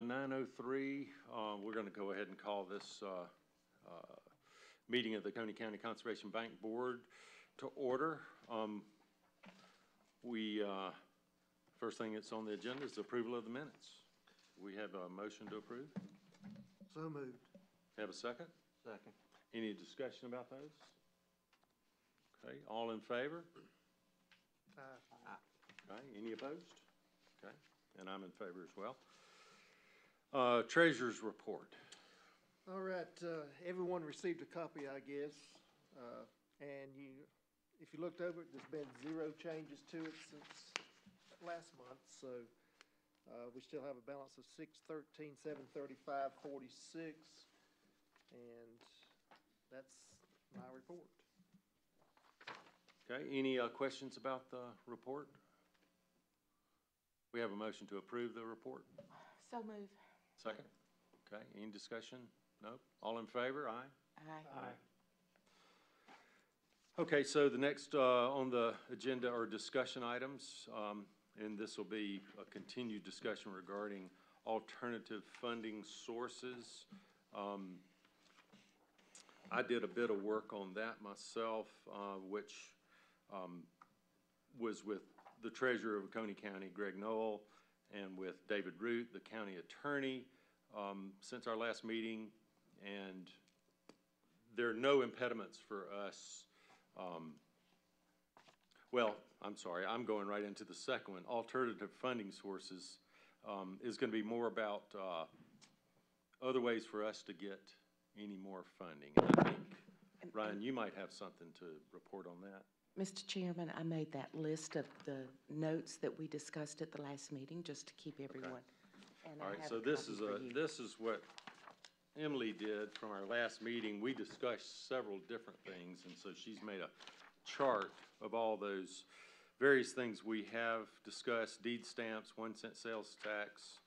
9:03. We're going to go ahead and call this meeting of the Coney County Conservation Bank Board to order. First thing that's on the agenda is the approval of the minutes. We have a motion to approve. So moved. Have a second? Second. Any discussion about those? Okay, all in favor? Aye. Okay, any opposed? Okay, and I'm in favor as well. Treasurer's report. All right, everyone received a copy, I guess. And if you looked over it, there's been 0 changes to it since last month. So we still have a balance of $613, $735.46, and that's my report. Okay, any questions about the report? We have a motion to approve the report. So move. Second? Okay, any discussion? No? All in favor? Aye? Aye. Aye. Okay, so the next on the agenda are discussion items, and this will be a continued discussion regarding alternative funding sources. I did a bit of work on that myself, which was with the treasurer of Coney County, Greg Noel, and with David Root, the county attorney, since our last meeting, and there are no impediments for us. Well, I'm sorry, I'm going right into the second one. Alternative funding sources is going to be more about other ways for us to get any more funding. And I think, Ryan, you might have something to report on that. Mr. Chairman, I made that list of the notes that we discussed at the last meeting just to keep everyone. Okay. And all right, so this is what Emily did from our last meeting. We discussed several different things, and so she's made a chart of all those various things we have discussed: deed stamps, 1-cent sales tax,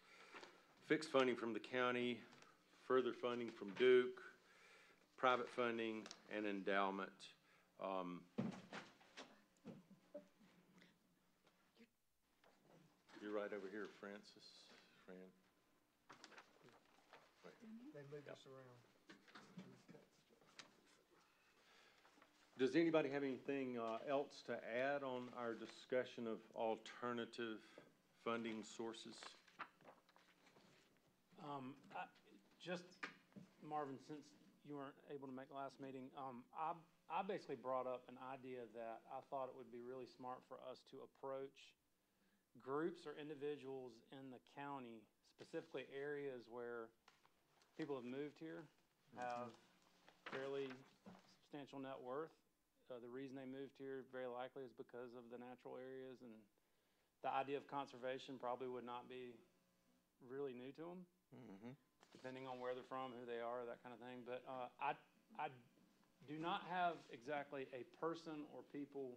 fixed funding from the county, further funding from Duke, private funding, and endowment. You're right over here, Francis. Fran. Wait. They moved us around. Does anybody have anything else to add on our discussion of alternative funding sources? Marvin, since you weren't able to make the last meeting, I basically brought up an idea that I thought it would be really smart for us to approach groups or individuals in the county, specifically areas where people have moved here, have fairly substantial net worth. The reason they moved here very likely is because of the natural areas, and the idea of conservation probably would not be really new to them, depending on where they're from, who they are, that kind of thing. But I do not have exactly a person or people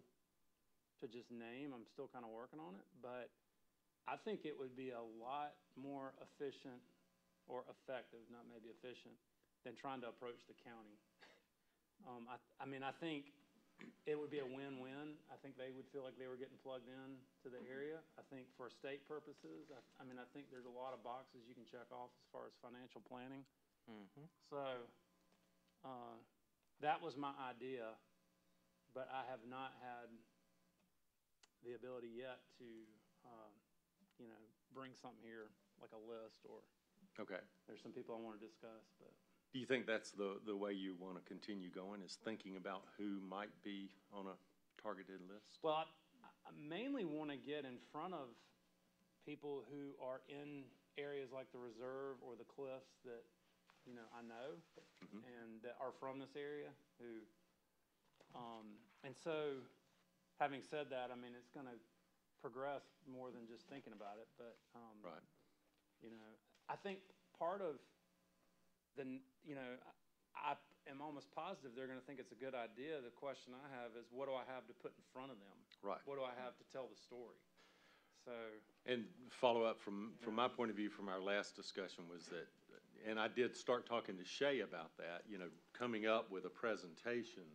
to just name. I'm still kind of working on it, but I think it would be a lot more efficient or effective, not maybe efficient, than trying to approach the county. I mean, I think it would be a win-win. I think they would feel like they were getting plugged in to the area. I think for state purposes, I mean, I think there's a lot of boxes you can check off as far as financial planning. So that was my idea, but I have not had the ability yet to, bring something here like a list, or there's some people I want to discuss. But do you think that's the way you want to continue going, is thinking about who might be on a targeted list? Well, I mainly want to get in front of people who are in areas like the reserve or the cliffs that, I know and that are from this area who, and so having said that, I mean, it's going to progress more than just thinking about it, but, right. I think part of I am almost positive they're going to think it's a good idea. The question I have is, what do I have to put in front of them? Right. What do I have to tell the story? So. And follow up from my point of view from our last discussion was that, and I did start talking to Shay about that, coming up with a presentation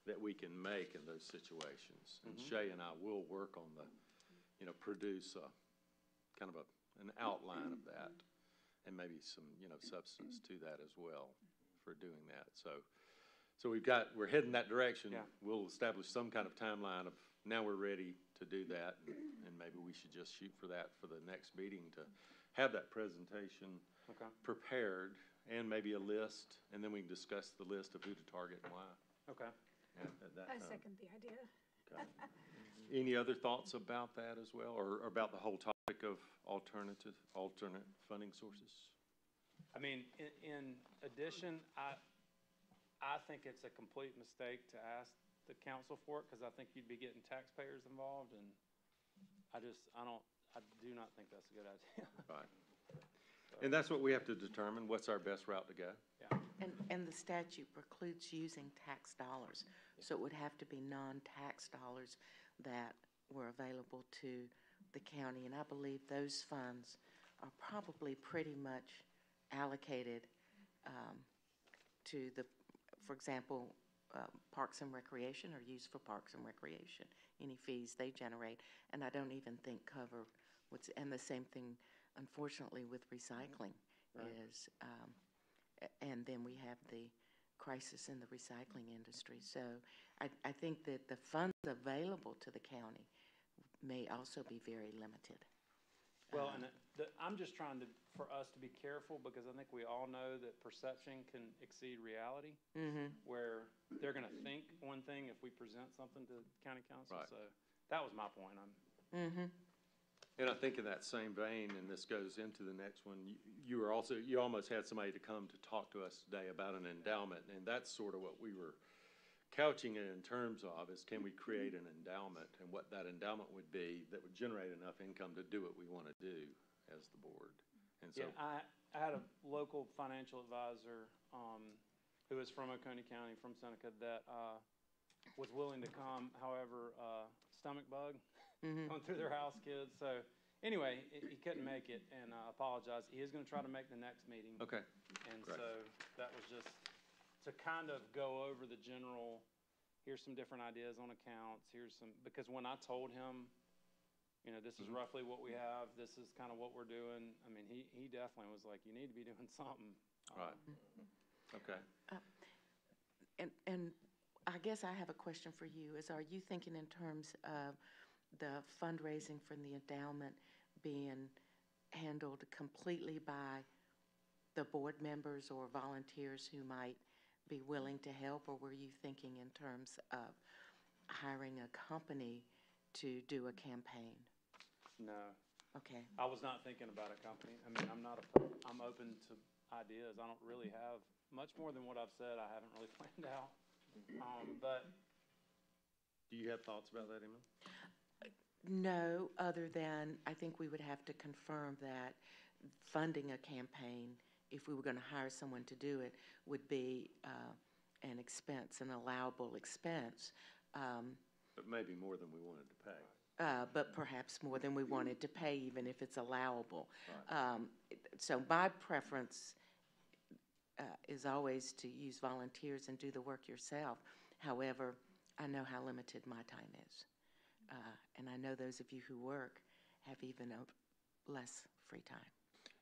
that we can make in those situations. And Shay and I will work on the, produce a kind of an outline of that. and maybe some, substance to that as well for doing that. So we're heading that direction. Yeah. We'll establish some kind of timeline of, now we're ready to do that, and maybe we should just shoot for that for the next meeting to have that presentation Okay. prepared, and maybe a list, and then we can discuss the list of who to target and why Okay. at that I time. second the idea. Okay. Any other thoughts about that as well, or about the whole topic of alternate funding sources? I mean, in addition, I think it's a complete mistake to ask the council for it, because I think you'd be getting taxpayers involved, and I do not think that's a good idea. Right. And that's what we have to determine, what's our best route to go. And the statute precludes using tax dollars, so it would have to be non-tax dollars that were available to the county. And I believe those funds are probably pretty much allocated to for example, Parks and Recreation are used for Parks and Recreation, any fees they generate. And I don't even think cover and the same thing, unfortunately, with recycling is, and then we have the crisis in the recycling industry. So I think that the funds available to the county may also be very limited. Well, and I'm just trying for us to be careful, because I think we all know that perception can exceed reality, where they're going to think one thing if we present something to county council. Right. So that was my point. And I think in that same vein, and this goes into the next one, you almost had somebody to come to talk to us today about an endowment, and that's sort of what we were couching it in terms of, is can we create an endowment, and what that endowment would be that would generate enough income to do what we want to do as the board. And so, Yeah, I had a local financial advisor who was from Oconee County, from Seneca, that was willing to come. However, stomach bug going through their house, kids. So anyway, he couldn't make it, and I apologize. He is going to try to make the next meeting. okay, And great. so that was just to kind of go over the general, here's some different ideas on accounts, because when I told him, this is roughly what we have, this is kind of what we're doing, I mean, he definitely was like, you need to be doing something. Right. Okay. And I guess I have a question for you, are you thinking in terms of the fundraising from the endowment being handled completely by the board members or volunteers who might be willing to help, or were you thinking in terms of hiring a company to do a campaign? No, Okay. I was not thinking about a company. I mean, I'm open to ideas. I don't really have much more than what I've said. I haven't really planned out. But Do you have thoughts about that, Emma? No, other than I think we would have to confirm that funding a campaign, if we were going to hire someone to do it, would be an expense, an allowable expense. But maybe more than we wanted to pay. But perhaps more than we wanted to pay, even if it's allowable. So my preference is always to use volunteers and do the work yourself. However, I know how limited my time is. And I know those of you who work have even less free time.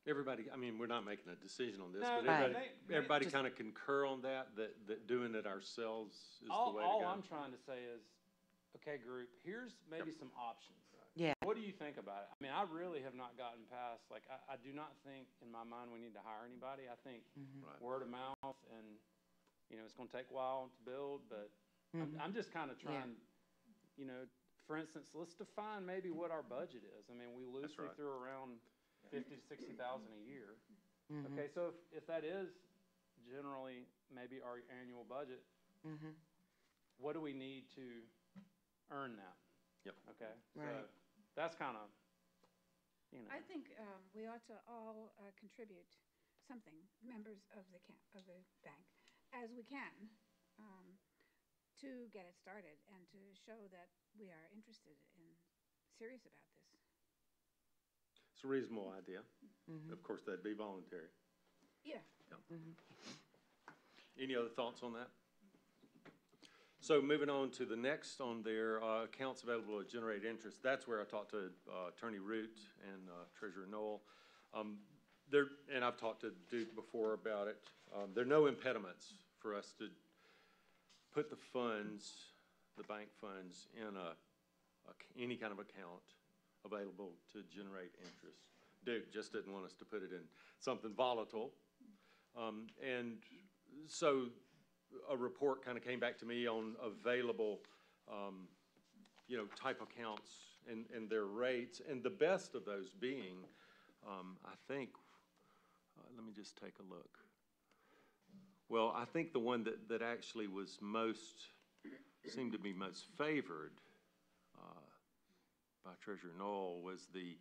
Everybody, I mean, we're not making a decision on this, No, but Right. everybody Just- kind of concur on that doing it ourselves is the all way to go. I'm trying to say is, okay, group, here's maybe some options. Yeah. What do you think about it? I mean, I really have not gotten past, I do not think in my mind we need to hire anybody. I think Right. word of mouth, and, it's going to take a while to build, but I'm just kind of trying, for instance, let's define maybe what our budget is. I mean, we loosely right. threw around 50 to 60,000 a year. Okay, so if that is generally maybe our annual budget, what do we need to earn that? Yep. Okay, Right. so that's kind of, I think we ought to all contribute something, members of the bank, as we can, to get it started and to show that we are interested and serious about this. It's a reasonable idea. Of course, that'd be voluntary. Yeah. Any other thoughts on that? So moving on to the next on their accounts available to generate interest, that's where I talked to Attorney Root and Treasurer Noel. there, and I've talked to Duke before about it, there are no impediments for us to put the funds, the bank funds, in any kind of account available to generate interest. Duke just didn't want us to put it in something volatile. And so a report kind of came back to me on available, type accounts and their rates, and the best of those being, I think, let me just take a look. Well, I think the one that actually was seemed to be most favored by Treasurer Knoll was the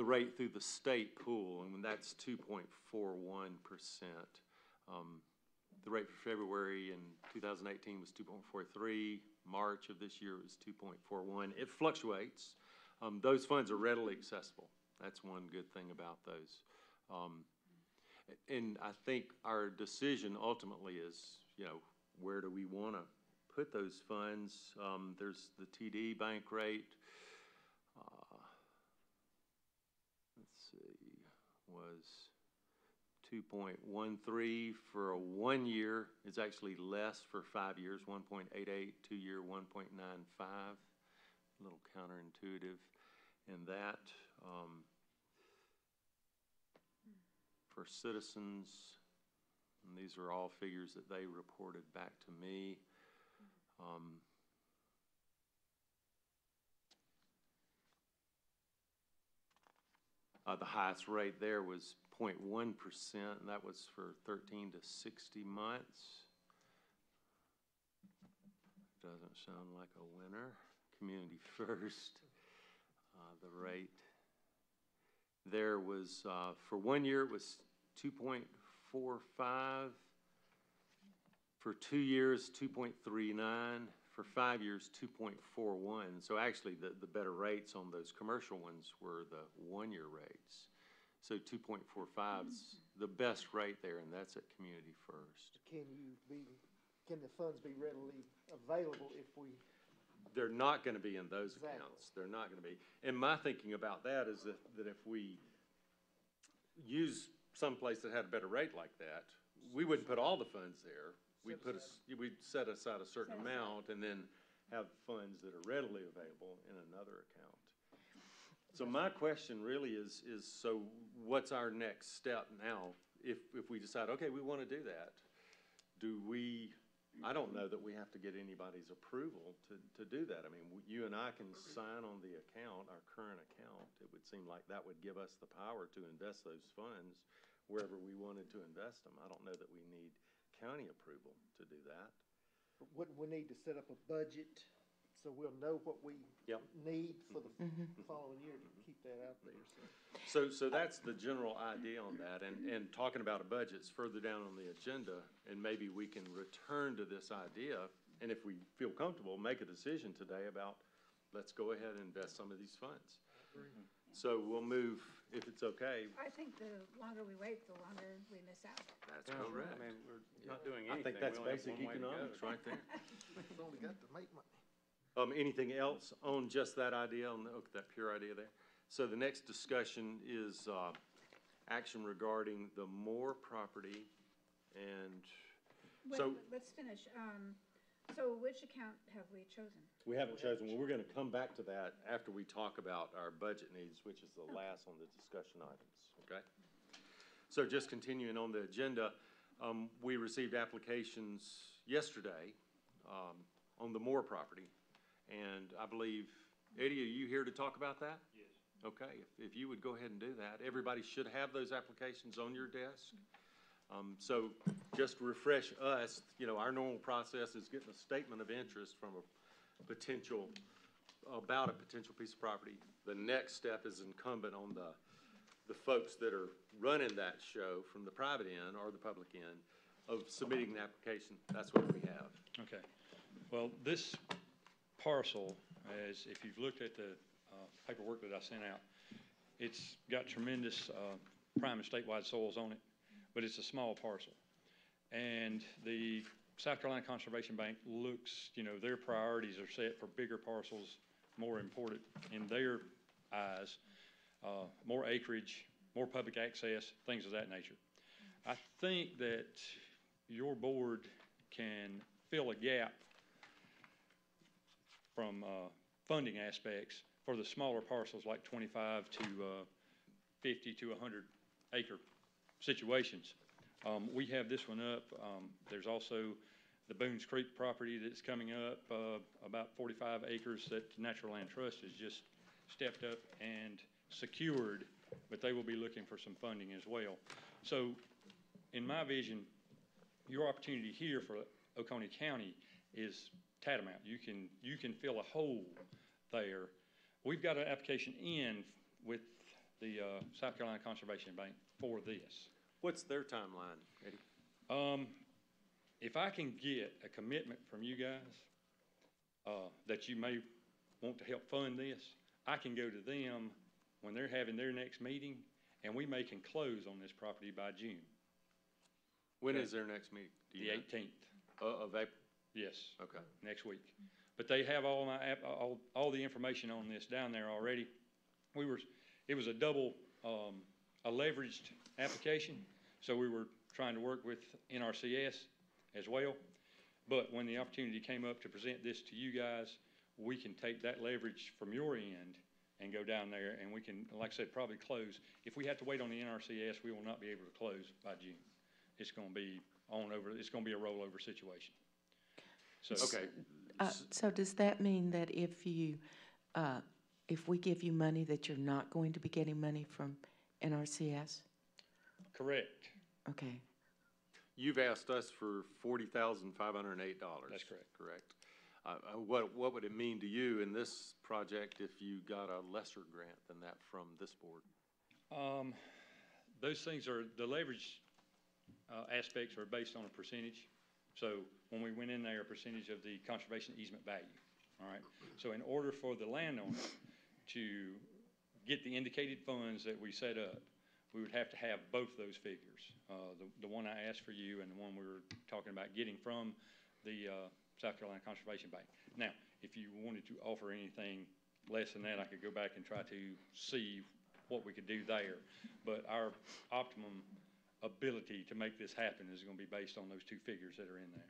rate through the state pool, and that's 2.41%. The rate for February in 2018 was 2.43. March of this year was 2.41. It fluctuates. Those funds are readily accessible. That's one good thing about those. And I think our decision ultimately is, where do we want to put those funds? There's the TD bank rate. Let's see, was 2.13 for a 1 year. It's actually less for 5 years, 1.88, 2 year, 1.95. A little counterintuitive in that. For Citizens, and these are all figures that they reported back to me. The highest rate there was 0.1%, and that was for 13 to 60 months. Doesn't sound like a winner. Community First, the rate there was, for 1 year, it was 2.45. For 2 years, 2.39. For 5 years, 2.41. So actually, the better rates on those commercial ones were the 1 year rates. So 2.45 is the best rate there, and that's at Community First. Can the funds be readily available if we? They're not going to be in those Exactly. accounts. They're not going to be. And my thinking about that is that if we use someplace that had a better rate like that, we wouldn't put all the funds there. We'd set aside a certain amount and then have funds that are readily available in another account. So my question really is so what's our next step now? If we decide, okay, we want to do that, I don't know that we have to get anybody's approval to do that. I mean, you and I can sign on the account, our current account. It would seem like that would give us the power to invest those funds wherever we wanted to invest them. I don't know that we need county approval to do that. Wouldn't we need to set up a budget so we'll know what we need for the following year to keep that out there? So that's the general idea on that, and talking about a budget's further down on the agenda, and maybe we can return to this idea, and if we feel comfortable, make a decision today about, let's go ahead and invest some of these funds. So we'll move, if it's okay. I think the longer we wait, the longer we miss out. That's correct. I mean, we're not doing I anything. think that's We only have basic one way to go. economics right there. We've only got to make money. Anything else on just that idea, on that pure idea there? So the next discussion is action regarding the Moore property, and so Let's finish. So which account have we chosen? we haven't chosen. Well, we're going to come back to that after we talk about our budget needs, which is the last on the discussion items, okay? So just continuing on the agenda, we received applications yesterday on the Moore property. And I believe, Eddie, are you here to talk about that? Yes. Okay, if you would go ahead and do that. Everybody should have those applications on your desk. So just to refresh us, our normal process is getting a statement of interest from about a potential piece of property. The next step is incumbent on the folks that are running that show from the private end or the public end of submitting an application. That's what we have. Okay. Well, this parcel, as if you've looked at the paperwork that I sent out, it's got tremendous prime and statewide soils on it, but it's a small parcel. And the South Carolina Conservation Bank looks, their priorities are set for bigger parcels, more important in their eyes. more acreage, more public access, things of that nature. I think that your board can fill a gap from funding aspects for the smaller parcels like 25 to 50 to 100 acre situations. We have this one up. There's also the Boones Creek property that's coming up, about 45 acres that Natural Land Trust has just stepped up and secured, but they will be looking for some funding as well. So in my vision, your opportunity here for Oconee County is tantamount. You can fill a hole there. We've got an application in with the South Carolina Conservation Bank for this. What's their timeline, Eddie? If I can get a commitment from you guys that you may want to help fund this, I can go to them when they're having their next meeting, and we can close on this property by June. When is their next meeting? Do you The know? 18th. Of April? Yes. Okay. Next week. But they have all the information on this down there already. It was a double, a leveraged application, so we were trying to work with NRCS as well. But when the opportunity came up to present this to you guys, we can take that leverage from your end and go down there, and we can, like I said, probably close. If we have to wait on the NRCS, we will not be able to close by June. It's going to be it's going to be a rollover situation. So, Okay. So does that mean that if we give you money, that you're not going to be getting money from NRCS? correct. Okay. You've asked us for $40,508. That's correct. Correct. What would it mean to you in this project if you got a lesser grant than that from this board? Those things are, the leverage aspects are based on a percentage. So when we went in there, a percentage of the conservation easement value, all right? So in order for the landowner to get the indicated funds that we set up, we would have to have both those figures. The one I asked for you and the one we were talking about getting from the South Carolina Conservation Bank. Now, if you wanted to offer anything less than that, I could go back and try to see what we could do there. But our optimum ability to make this happen is going to be based on those two figures that are in there.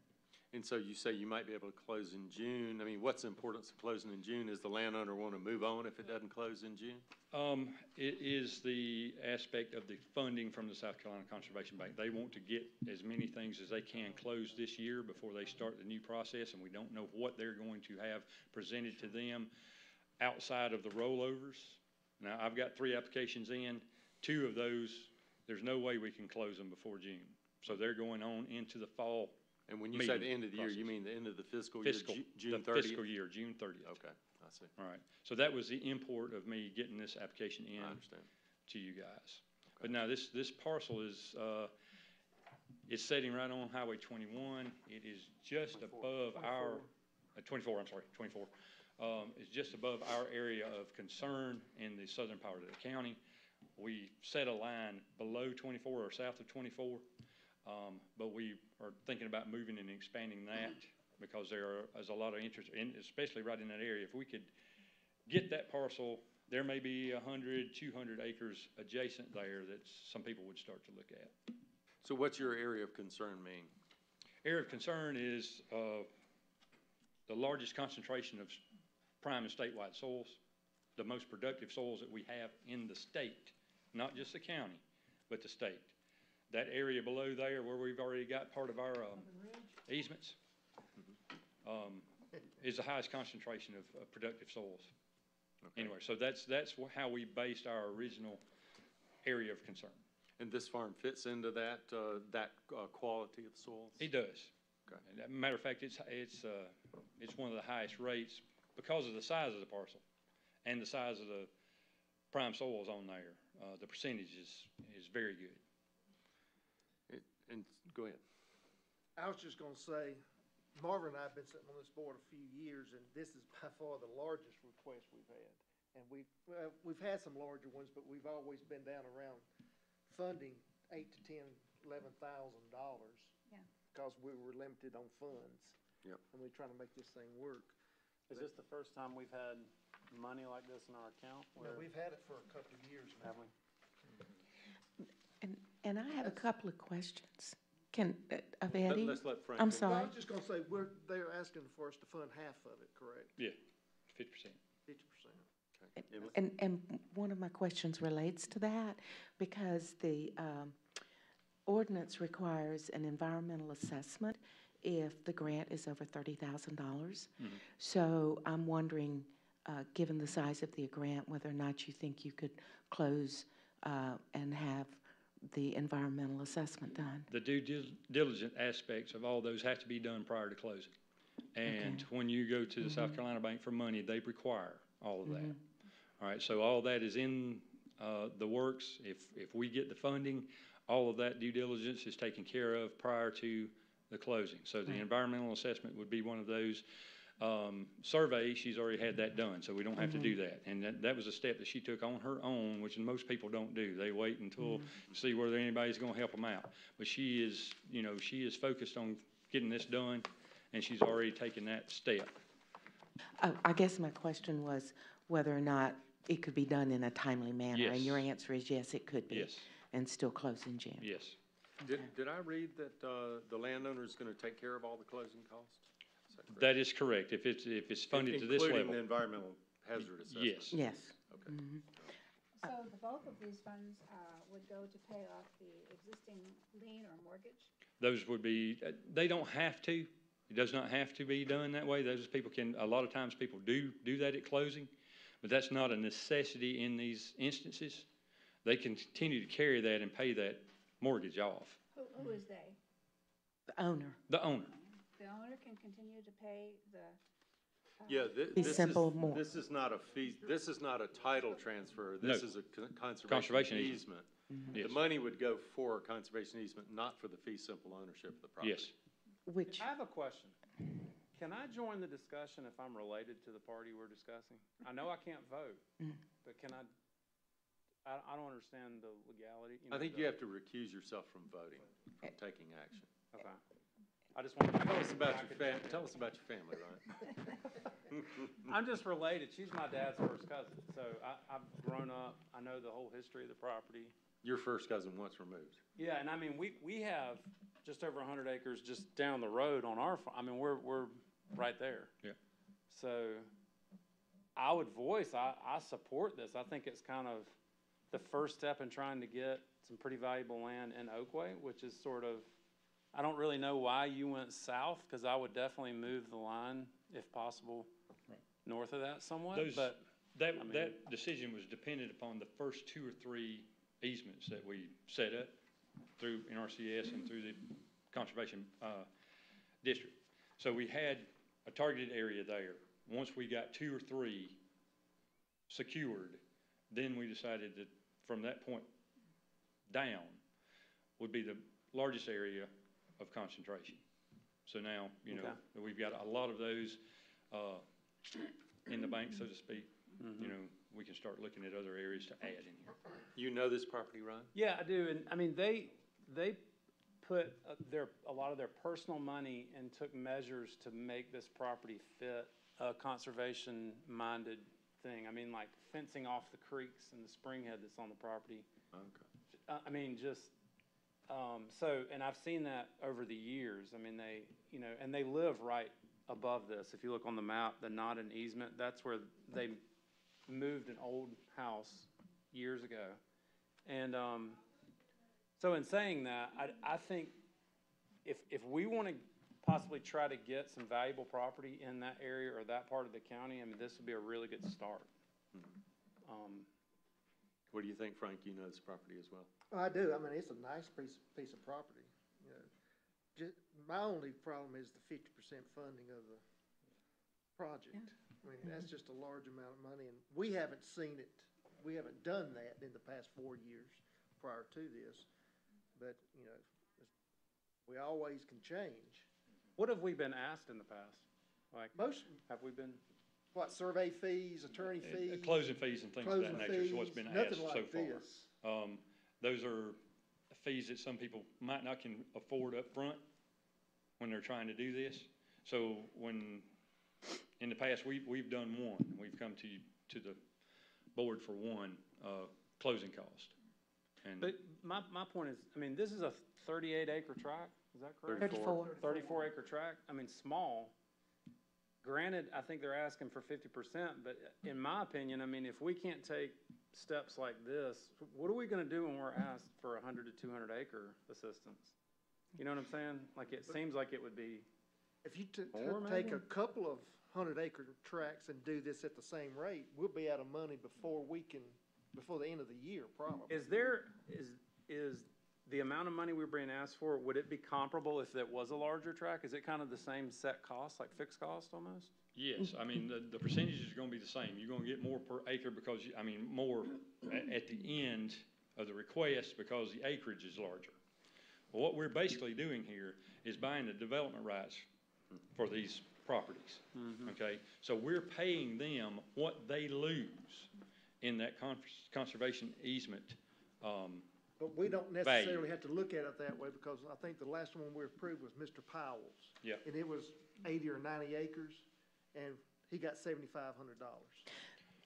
And so you say you might be able to close in June. I mean, what's the importance of closing in June? Is the landowner want to move on if it doesn't close in June? It is the aspect of the funding from the South Carolina Conservation Bank. They want to get as many things as they can closed this year before they start the new process, and we don't know what they're going to have presented to them outside of the rollovers. Now, I've got 3 applications in. 2 of those, there's no way we can close them before June. So they're going on into the fall. And when you say the end of the year, you mean the end of the fiscal year, June 30th? The fiscal year, June 30th. Okay, I see. All right. So that was the import of me getting this application in I understand. to you guys. But now this parcel is, it's sitting right on Highway 21. It is just above our, 24, I'm sorry, 24. It's just above our area of concern in the southern part of the county. We set a line below 24 or south of 24. But we are thinking about moving and expanding that because there's a lot of interest, especially right in that area. If we could get that parcel, there may be 100, 200 acres adjacent there that some people would start to look at. So what's your area of concern mean? Area of concern is the largest concentration of prime and statewide soils, the most productive soils that we have in the state, not just the county, but the state. That area below there where we've already got part of our easements is the highest concentration of productive soils. Okay. Anyway, so that's how we based our original area of concern. And this farm fits into that quality of soils? It does. Okay. As a matter of fact, it's one of the highest rates because of the size of the parcel and the size of the prime soils on there. The percentage is very good. And go ahead. I was just gonna say, Marvin and I have been sitting on this board a few years, and this is by far the largest request we've had. And we've had some larger ones, but we've always been down around funding $8,000 to $11,000. Yeah. Because we were limited on funds. Yep. And we're trying to make this thing work. Is this the first time we've had money like this in our account? You know, where- we've had it for a couple of years now. Have we? And I have a couple of questions. Of Let- Eddie? Let's let Frank. I'm finish. No, I sorry. was just gonna say, they're asking for us to fund half of it, correct? Yeah, 50%. 50%. Okay. Emily? And one of my questions relates to that, because the ordinance requires an environmental assessment if the grant is over $30,000. So I'm wondering, given the size of the grant, whether or not you think you could close and have the environmental assessment done. The due diligent aspects of all those have to be done prior to closing. And when you go to the South Carolina Bank for money, they require all of that. All right, so all that is in the works. If we get the funding, all of that due diligence is taken care of prior to the closing. So the environmental assessment would be one of those. Survey, she's already had that done, so we don't have to do that. And that was a step that she took on her own, which most people don't do. They wait until, see whether anybody's gonna help them out. But she is, she is focused on getting this done, and she's already taken that step. I guess my question was whether or not it could be done in a timely manner. And your Yes. answer is yes, it could be. Yes. And still close in June. Yes. Did I read that the landowner's gonna take care of all the closing costs? Is that correct? That is correct. If it's funded to this Including the level, environmental hazard assessment? yes. Yes. Okay. So the bulk of these funds would go to pay off the existing lien or mortgage? Those would be, they don't have to. It does not have to be done that way. Those people can, a lot of times people do that at closing, but that's not a necessity in these instances. They can continue to carry that and pay that mortgage off. Who is they? The owner. The owner. The owner can continue to pay the, Yeah, Be this simple more. this is not a fee, this is not a title transfer. No. This is a conservation Conservation easement. Yes. The money would go for a conservation easement, not for the fee simple ownership of the property. Yes. Which, I have a question. Can I join the discussion if I'm related to the party we're discussing? I know I can't vote, but can I don't understand the legality. I think you have to recuse yourself from voting, from taking action. Okay. I just want to. Tell us about your family, Ryan. I'm just related. She's my dad's first cousin, so I've grown up. I know the whole history of the property. Your first cousin once removed. Yeah, and I mean, we have just over 100 acres just down the road on our farm. I mean, we're right there. Yeah. So I would voice, I support this. I think it's kind of the first step in trying to get some pretty valuable land in Oakway, which is sort of, I don't really know why you went south, because I would definitely move the line, if possible, north of that somewhat, but. That decision was dependent upon the first 2 or 3 easements that we set up through NRCS and through the Conservation District. So we had a targeted area there. Once we got 2 or 3 secured, then we decided that from that point down would be the largest area of concentration. So now, we've got a lot of those in the bank, so to speak. We can start looking at other areas to add in here. You know this property, Ryan? Yeah, I do, and I mean, they put a lot of their personal money and took measures to make this property fit a conservation-minded thing. I mean, like fencing off the creeks and the springhead that's on the property. Okay. I mean, just, so, and I've seen that over the years. I mean, they, and they live right above this. If you look on the map, the not an easement, that's where they moved an old house years ago. And so in saying that, I think if we want to possibly try to get some valuable property in that area or that part of the county, I mean, this would be a really good start. What do you think, Frank? You know this property as well? I do. I mean, it's a nice piece of property. My only problem is the 50% funding of the project. I mean, that's just a large amount of money, and we haven't seen it. We haven't done that in the past 4 years prior to this. But, we always can change. What have we been asked in the past? Like, have we been? What, survey fees, attorney fees? Closing fees and things of that closing nature is what's fees, been nothing asked so like far. this. Those are fees that some people might not can afford up front when they're trying to do this. So when, in the past, we've done one. We've come to to the board for one, closing cost. And But my point is, I mean, this is a 38 acre tract, is that correct? 34. 34 acre tract, I mean, small. Granted, I think they're asking for 50%, but in my opinion, I mean, if we can't take steps like this, what are we gonna do when we're asked for 100 to 200 acre assistance? You know what I'm saying? Like, it seems like it would be, If you More, take maybe? a couple of 100-acre tracts and do this at the same rate, we'll be out of money before the end of the year, probably. is the amount of money we're being asked for, would it be comparable if it was a larger tract? Is it kind of the same set cost, like fixed cost almost? yes, I mean, the percentages are gonna be the same. You're gonna get more per acre because, more at the end of the request because the acreage is larger. Well, what we're basically doing here is buying the development rights for these properties, okay? So we're paying them what they lose in that conservation easement. But we don't necessarily have to look at it that way, because I think the last one we approved was Mr. Powell's. Yeah. And it was 80 or 90 acres, and he got $7,500.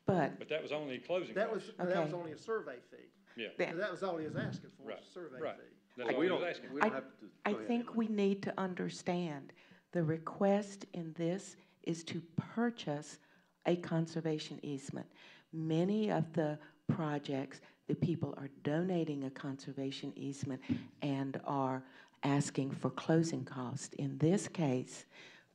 But, But that was only a closing That cost. was Okay. only a survey fee. Yeah, that- That was all he was asking for, was Right, a survey right. fee. that's all We I was don't, asking. we don't I- have to. I go ahead, think Emily. we need to understand the request in this is to purchase a conservation easement. Many of the projects, the people are donating a conservation easement and are asking for closing costs. In this case,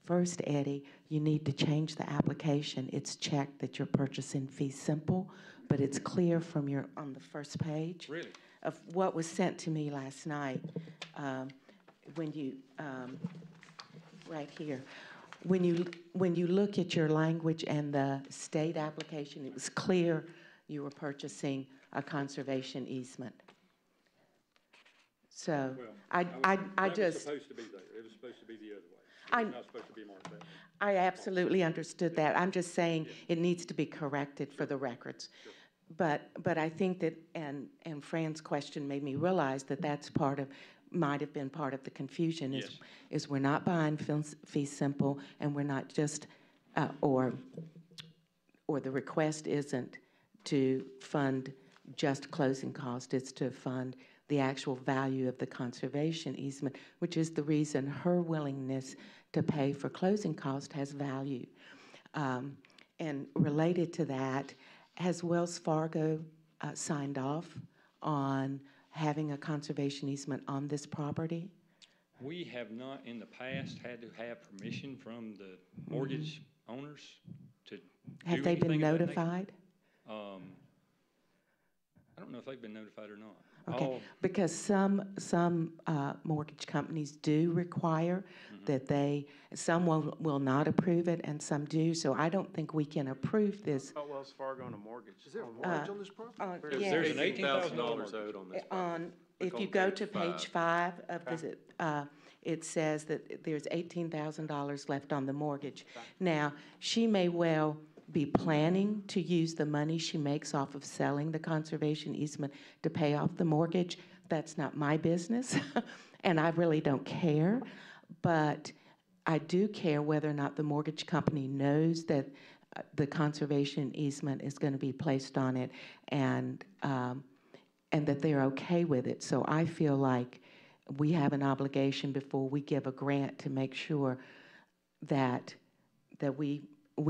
first, Eddie, you need to change the application. It's checked that you're purchasing fee simple, but it's clear from on the first page Really? of what was sent to me last night, when you, right here. When you look at your language and the state application, it was clear you were purchasing a conservation easement. So, I That was just, supposed to be there. It was supposed to be the other way. I- It was not supposed to be marked that way. I absolutely understood that. I'm just saying it needs to be corrected for the records. But I think that, and Fran's question made me realize that that's might have been part of the confusion, Yes. is we're not buying fee simple, and we're not just, or the request isn't to fund just closing cost, it's to fund the actual value of the conservation easement, which is the reason her willingness to pay for closing cost has value. And related to that, has Wells Fargo signed off on having a conservation easement on this property? We have not in the past had to have permission from the mortgage owners to do Have they been anything of that nature. notified? I don't know if they've been notified or not. Okay, because some mortgage companies do require that some will not approve it and some do, so I don't think we can approve this. About Wells Fargo and a mortgage. Is there a mortgage on this property? There's an Yes, $18,000 owed on this property. if Look you on go page to page 5 of the, it says that there's $18,000 left on the mortgage. Now, she may well be planning to use the money she makes off of selling the conservation easement to pay off the mortgage. That's not my business, and I really don't care. But I do care whether or not the mortgage company knows that the conservation easement is going to be placed on it, and that they're okay with it. So I feel like we have an obligation before we give a grant to make sure that we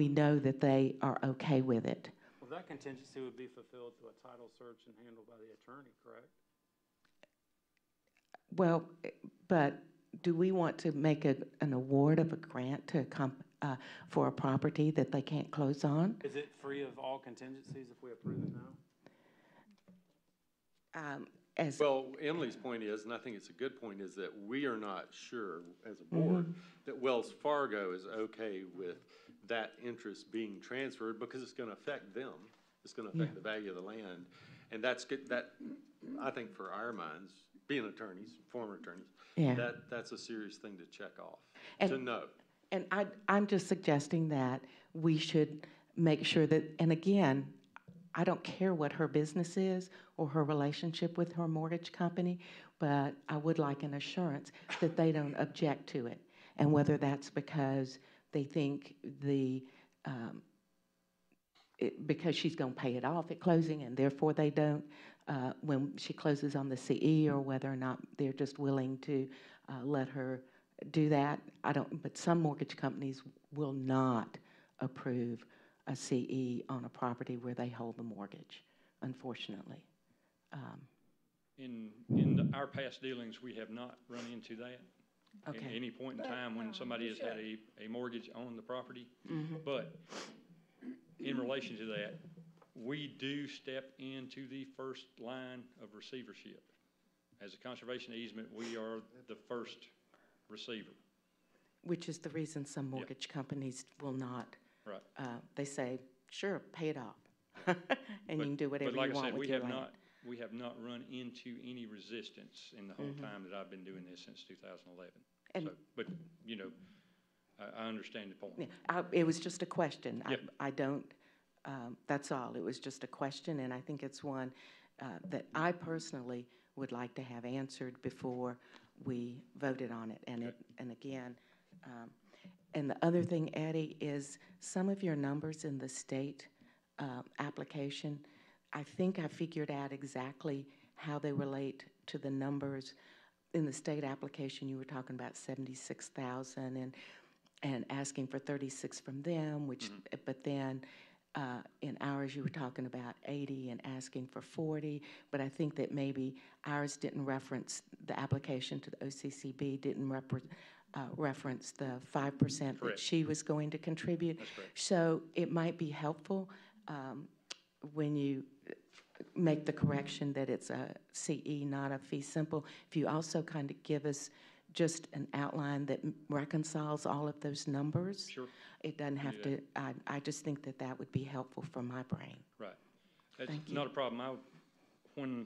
know that they are okay with it. Well, that contingency would be fulfilled through a title search and handled by the attorney, correct? Well, but do we want to make an award of a grant to for a property that they can't close on? Is it free of all contingencies if we approve it now? Well, Emily's point is, and I think it's a good point, is that we are not sure as a board that Wells Fargo is okay with that interest being transferred because it's gonna affect them. It's gonna affect the value of the land. And that's good, I think for our minds, being attorneys, former attorneys, Yeah. that's a serious thing to check off, And- to know. And I'm just suggesting that we should make sure that, and again, I don't care what her business is or her relationship with her mortgage company, but I would like an assurance that they don't object to it. And whether that's because they think because she's going to pay it off at closing, and therefore they don't, when she closes on the CE, or whether or not they're just willing to let her do that. I don't, but some mortgage companies will not approve a CE on a property where they hold the mortgage, unfortunately. In our past dealings, we have not run into that. At Okay. any point in time when somebody has had a mortgage on the property. But in relation to that, we do step into the first line of receivership. As a conservation easement, we are the first receiver. Which is the reason some mortgage companies will not. Right. They say, sure, pay it off. And you can do whatever you want with your land. But like I said, we have not run into any resistance in the whole time that I've been doing this since 2011. And- So, but, you know, I understand the point. Yeah, it was just a question. Yep. I don't, that's all. It was just a question, and I think it's one that I personally would like to have answered before we voted on it. And Okay. and again, and the other thing, Eddie, is some of your numbers in the state application, I think I figured out exactly how they relate to the numbers in the state application. You were talking about 76,000 and asking for 36 from them, which, but then in ours you were talking about 80 and asking for 40. But I think that maybe ours didn't reference, the application to the OCCB didn't reference the 5% that Correct. she was going to contribute. That's correct. So it might be helpful when you make the correction that it's a CE, not a fee simple. If you also kind of give us just an outline that reconciles all of those numbers. Sure. It doesn't have to, I just think that that would be helpful for my brain. Right. That's Thank you. not a problem. When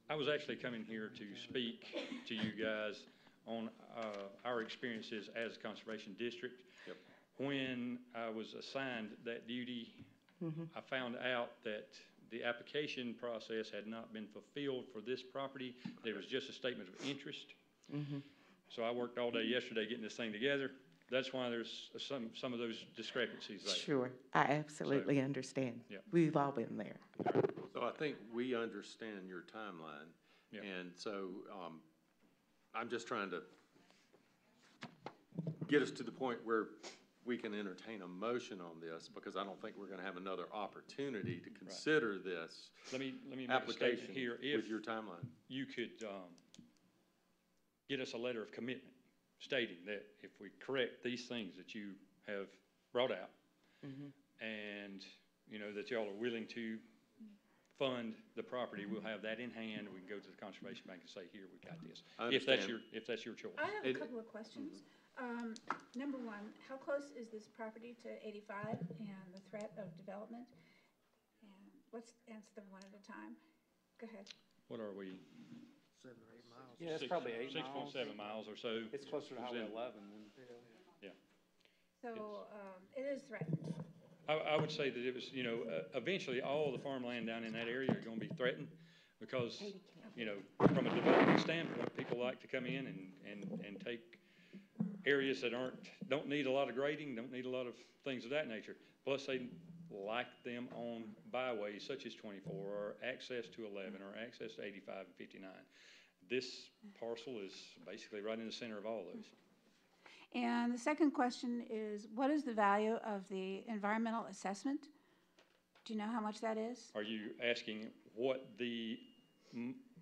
I was actually coming here to speak to you guys on our experiences as a conservation district. Yep. When I was assigned that duty, I found out that the application process had not been fulfilled for this property. There was just a statement of interest. So I worked all day yesterday getting this thing together. That's why there's some of those discrepancies there. Sure, I absolutely understand. Yeah. We've all been there. So I think we understand your timeline. Yeah. And so I'm just trying to get us to the point where we can entertain a motion on this, because I don't think we're going to have another opportunity to consider this Let me make a application statement here. with If your timeline. you could get us a letter of commitment stating that if we correct these things that you have brought out, and, you know, that y'all are willing to fund the property, we'll have that in hand. We can go to the Conservation Bank and say, here, we got this. I If that's understand. if that's your choice. I have a It- couple of questions. Number one, how close is this property to 85 and the threat of development? And let's answer them one at a time. Go ahead. What are we? 7 or 8 miles. Yeah, it's probably 8 miles. 6.7 miles or so. It's closer to Highway 11 than. Yeah. So it is threatened. I would say that it was, you know, eventually all the farmland down in that area are going to be threatened because, you know, from a development standpoint, people like to come in and take areas that don't need a lot of grading, don't need a lot of things of that nature. Plus, they like them on byways such as 24 or access to 11 or access to 85 and 59. This parcel is basically right in the center of all those. And the second question is, what is the value of the environmental assessment? Do you know how much that is? Are you asking what the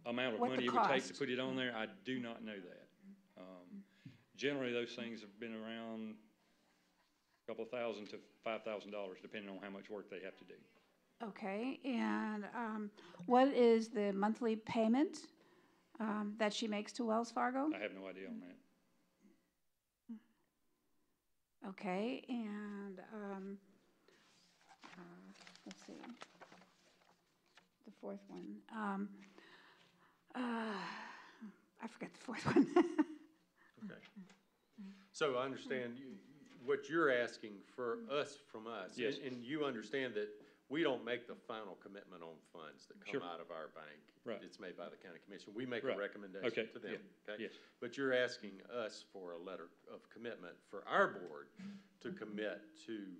amount of What the money it would take to cost. put it on there? I do not know that. Generally, those things have been around a couple of $1,000 to $5,000, depending on how much work they have to do. Okay, and what is the monthly payment that she makes to Wells Fargo? I have no idea on that. Okay, and let's see, the fourth one. I forgot the fourth one. Okay. So I understand what you're asking for us, from us. Yes. And you understand that we don't make the final commitment on funds that come Sure. out of our bank. Right. It's made by the county commission. We make a Right. recommendation Okay. to them. Yeah. Okay? Yes. But you're asking us for a letter of commitment for our board to commit to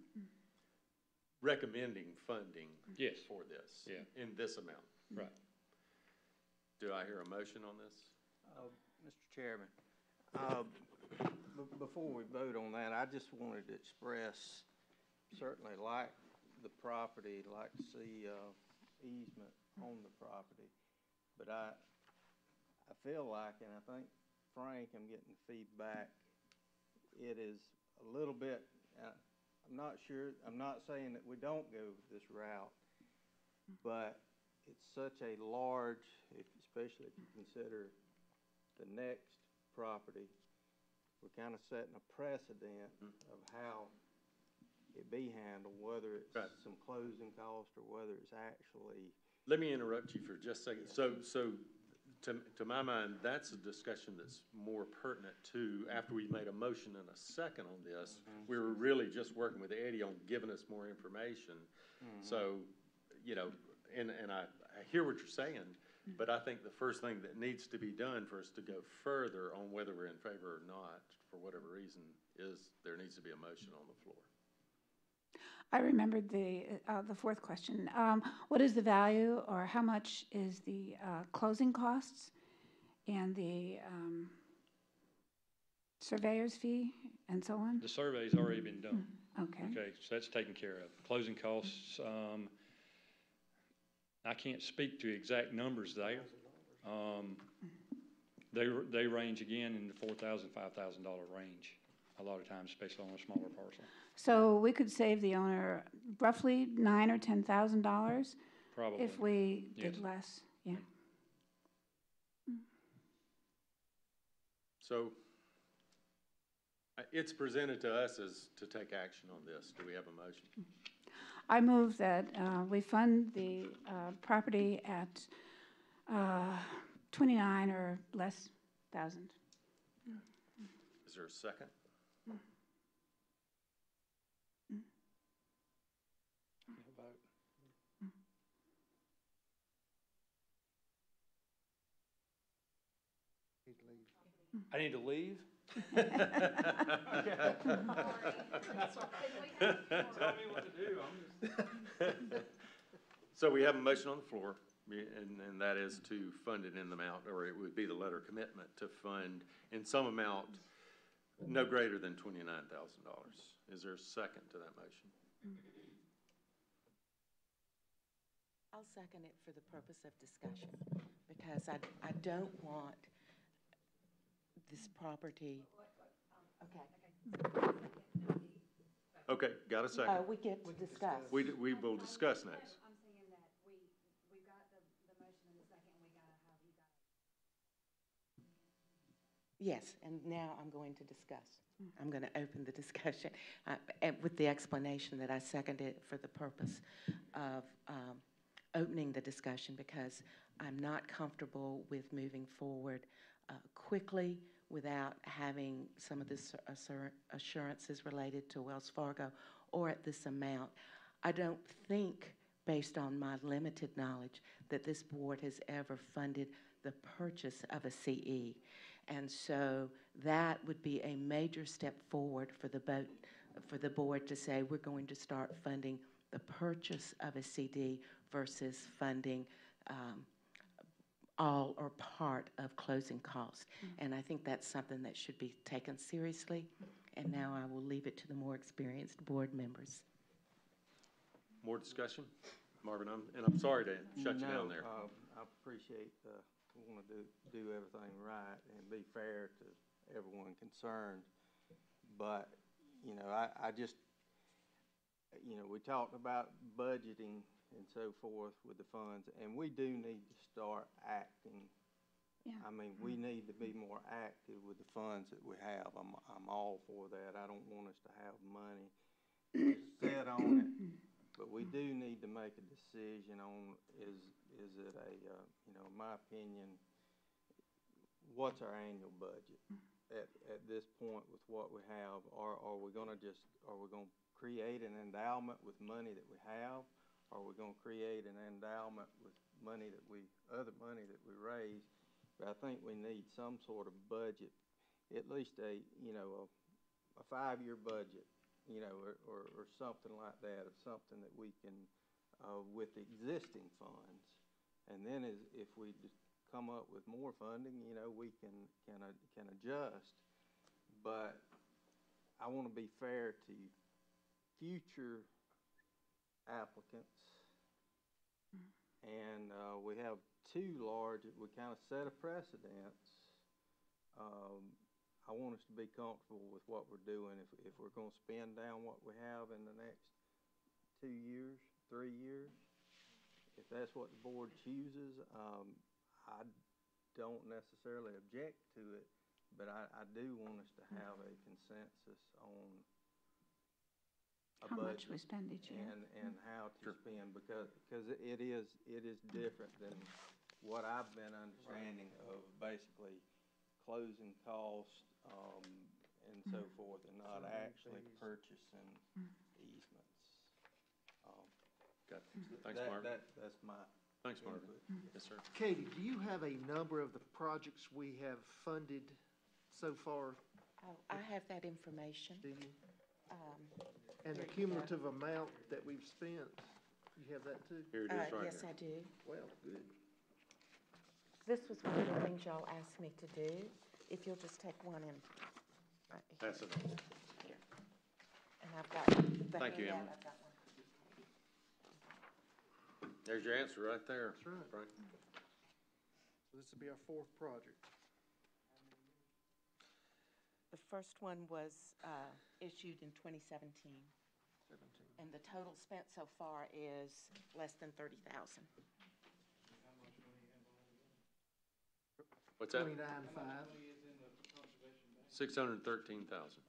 recommending funding Yes. for this. Yeah. In this amount. Right. Do I hear a motion on this? Mr. Chairman, before we vote on that, I just wanted to express, certainly like the property, like to see easement on the property. But I feel like, and I think, Frank, I'm getting feedback, it is a little bit, I'm not sure, I'm not saying that we don't go this route, but it's such a large, especially if you consider the next property, we're kind of setting a precedent of how it be handled, whether it's Right. some closing cost or whether it's actually. Let me interrupt you for just a second. So to my mind, that's a discussion that's more pertinent to, after we made a motion and a second on this, we were really just working with Eddie on giving us more information. So, you know, and I hear what you're saying, but I think the first thing that needs to be done for us to go further on whether we're in favor or not, for whatever reason, is there needs to be a motion on the floor. I remembered the fourth question. What is the value, or how much is the closing costs and the surveyor's fee and so on? The survey's already been done. Okay. Okay, so that's taken care of. Closing costs, I can't speak to exact numbers there. They range again in the $4,000, $5,000 range a lot of times, especially on a smaller parcel. So we could save the owner roughly $9,000 or $10,000 Probably. if we did Yes. less. Yeah. So it's presented to us as to take action on this. Do we have a motion? I move that we fund the property at 29 or less thousand. Is there a second? No vote. I need to leave? Tell me what to do, I'm just. So we have a motion on the floor, and that is to fund it in the amount, or it would be the letter of commitment to fund in some amount no greater than $29,000. Is there a second to that motion? I'll second it for the purpose of discussion, because I don't want this property. Okay. Okay, got a second. We get to discuss. We will discuss next. I'm saying that we got the motion in the second, and we gotta have you guys. Yes, and now I'm going to discuss. I'm going to open the discussion and with the explanation that I seconded it for the purpose of opening the discussion, because I'm not comfortable with moving forward quickly without having some of the assurances related to Wells Fargo or at this amount. I don't think, based on my limited knowledge, that this board has ever funded the purchase of a CE. And so that would be a major step forward for the board to say, we're going to start funding the purchase of a CD versus funding all or part of closing costs. And I think that's something that should be taken seriously. And now I will leave it to the more experienced board members. More discussion? Marvin, I'm sorry to shut you down there. I appreciate, want to do everything right and be fair to everyone concerned. But, you know, I just, you know, we talked about budgeting and so forth with the funds, and we do need to start acting. Yeah. I mean, we need to be more active with the funds that we have. I'm all for that. I don't want us to have money set on it, but we do need to make a decision on, is it a, you know, in my opinion, what's our annual budget at this point with what we have? Are we going to create an endowment with money that we have? Are we going to create an endowment with money that other money that we raise? But I think we need some sort of budget, at least a 5-year budget you know, or something like that, of something that we can, with existing funds. And then if we just come up with more funding, you know, we can adjust. But I want to be fair to future applicants. And we have two large, we kind of set a precedence. I want us to be comfortable with what we're doing. If we're going to spend down what we have in the next 2 years, 3 years, if that's what the board chooses, I don't necessarily object to it, but I do want us to have a consensus on a How much budget we spend each year. and how to spend, because it is different than what I've been understanding of basically closing costs, and so forth, and not actually purchasing easements. Got it. Thanks, Marvin. That's my Thanks, Marvin. input. Yes, sir. Katie, do you have a number of the projects we have funded so far? Oh, I have that information. Do you? Here And the you go. cumulative amount that we've spent? You have that too? Here it is right Yes, here. I do. Well, good. This was one of the things y'all asked me to do. If you'll just take one and, That's it. here. And I've got the Thank you, handout. Emily. I've got one. There's your answer right there. That's right. Frank. So this will be our fourth project. The first one was issued in 2017, 17. and the total spent so far is less than 30,000. What's that? 29.5. 613,000.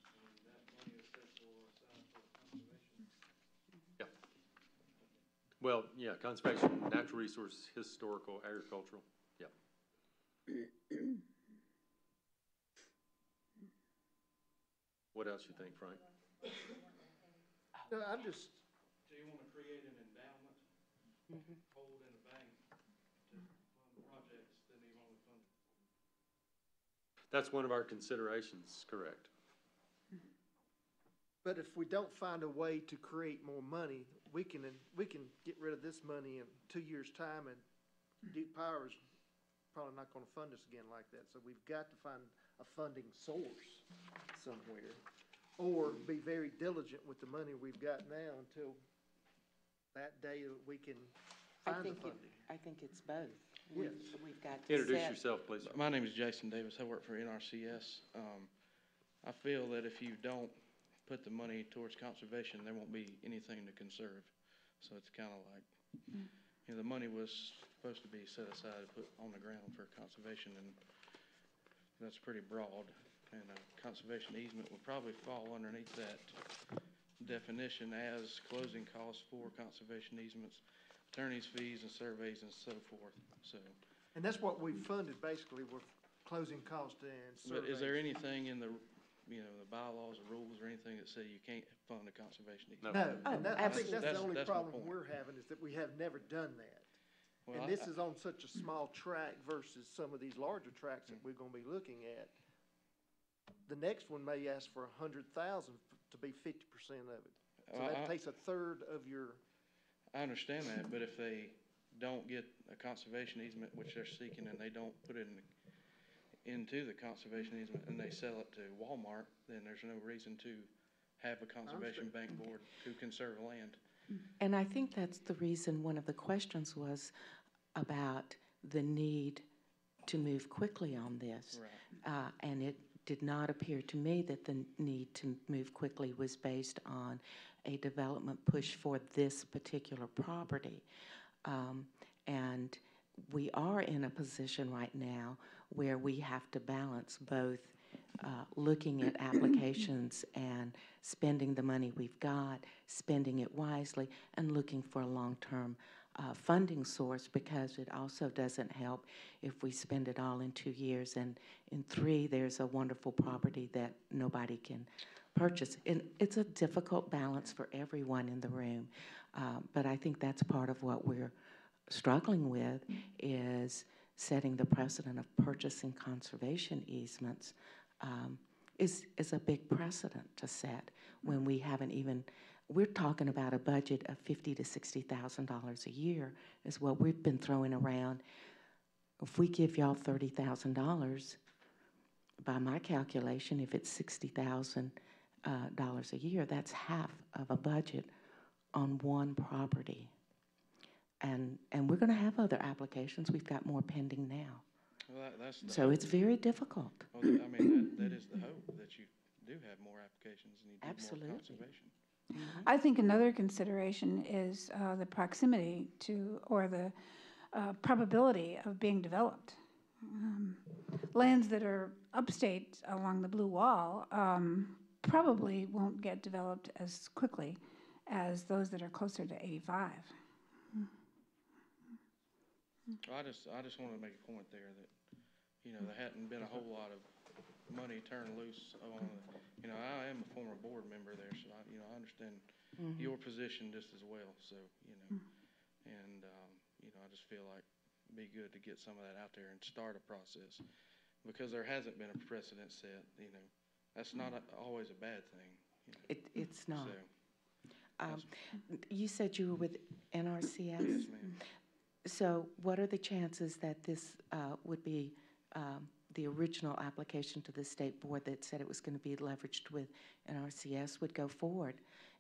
Yeah. Well, yeah, conservation, natural resource, historical, agricultural, yeah. What else you think, Frank? No, I'm just, Do you want to create an endowment, hold in the bank to fund projects, then you've only funded? That's one of our considerations, correct. but if we don't find a way to create more money, we can get rid of this money in 2 years' time, and Duke Power's probably not gonna fund us again like that. So we've got to find a funding source somewhere, or be very diligent with the money we've got now until that day that we can find the funding. I think it's both. Yes. We've got to Introduce set- yourself, please. My name is Jason Davis. I work for NRCS. I feel that if you don't put the money towards conservation, there won't be anything to conserve. So it's kind of like, you know, the money was supposed to be set aside to put on the ground for conservation, and that's pretty broad. And conservation easement would probably fall underneath that definition as closing costs for conservation easements, attorney's fees and surveys and so forth, so. And that's what we've funded, basically, we're closing costs and surveys. But is there anything in the, you know, the bylaws or rules or anything that say you can't fund a conservation easement? No, and that, I think absolutely. that's the only That's my problem point. we're having, is that we have never done that. Well, And this is on such a small track versus some of these larger tracks that we're gonna be looking at. The next one may ask for 100,000 to be 50% of it. So Well, that takes a third of your, I understand that, but if they don't get a conservation easement, which they're seeking, and they don't put it into the conservation easement, and they sell it to Walmart, then there's no reason to have a conservation bank board to conserve land. And I think that's the reason one of the questions was about the need to move quickly on this. Right. And it did not appear to me that the need to move quickly was based on a development push for this particular property. And we are in a position right now where we have to balance both looking at applications and spending the money we've got, spending it wisely, and looking for a long-term funding source, because it also doesn't help if we spend it all in 2 years and in 3 there's a wonderful property that nobody can purchase. And it's a difficult balance for everyone in the room, but I think that's part of what we're struggling with, is setting the precedent of purchasing conservation easements is a big precedent to set when we haven't even, we're talking about a budget of $50,000 to $60,000 a year is what we've been throwing around. If we give y'all $30,000, by my calculation, if it's $60,000 a year, that's half of a budget on one property. And we're going to have other applications. We've got more pending now. Well, that's the So hope. it's very difficult. Well, I mean, that is the hope, that you do have more applications and you do Absolutely. more conservation. I think another consideration is the proximity to, or the probability of being developed. Lands that are upstate along the Blue Wall probably won't get developed as quickly as those that are closer to 85. I just wanted to make a point there that, you know, there hadn't been a whole lot of money turned loose on, you know, I am a former board member there, so I, you know, I understand your position just as well, so, you know, and, you know, I just feel like it'd be good to get some of that out there and start a process, because there hasn't been a precedent set, you know, that's not always a bad thing, you know. It's not. So, You said you were with NRCS? yes, ma'am. So what are the chances that this would be the original application to the state board that said it was going to be leveraged with NRCS would go forward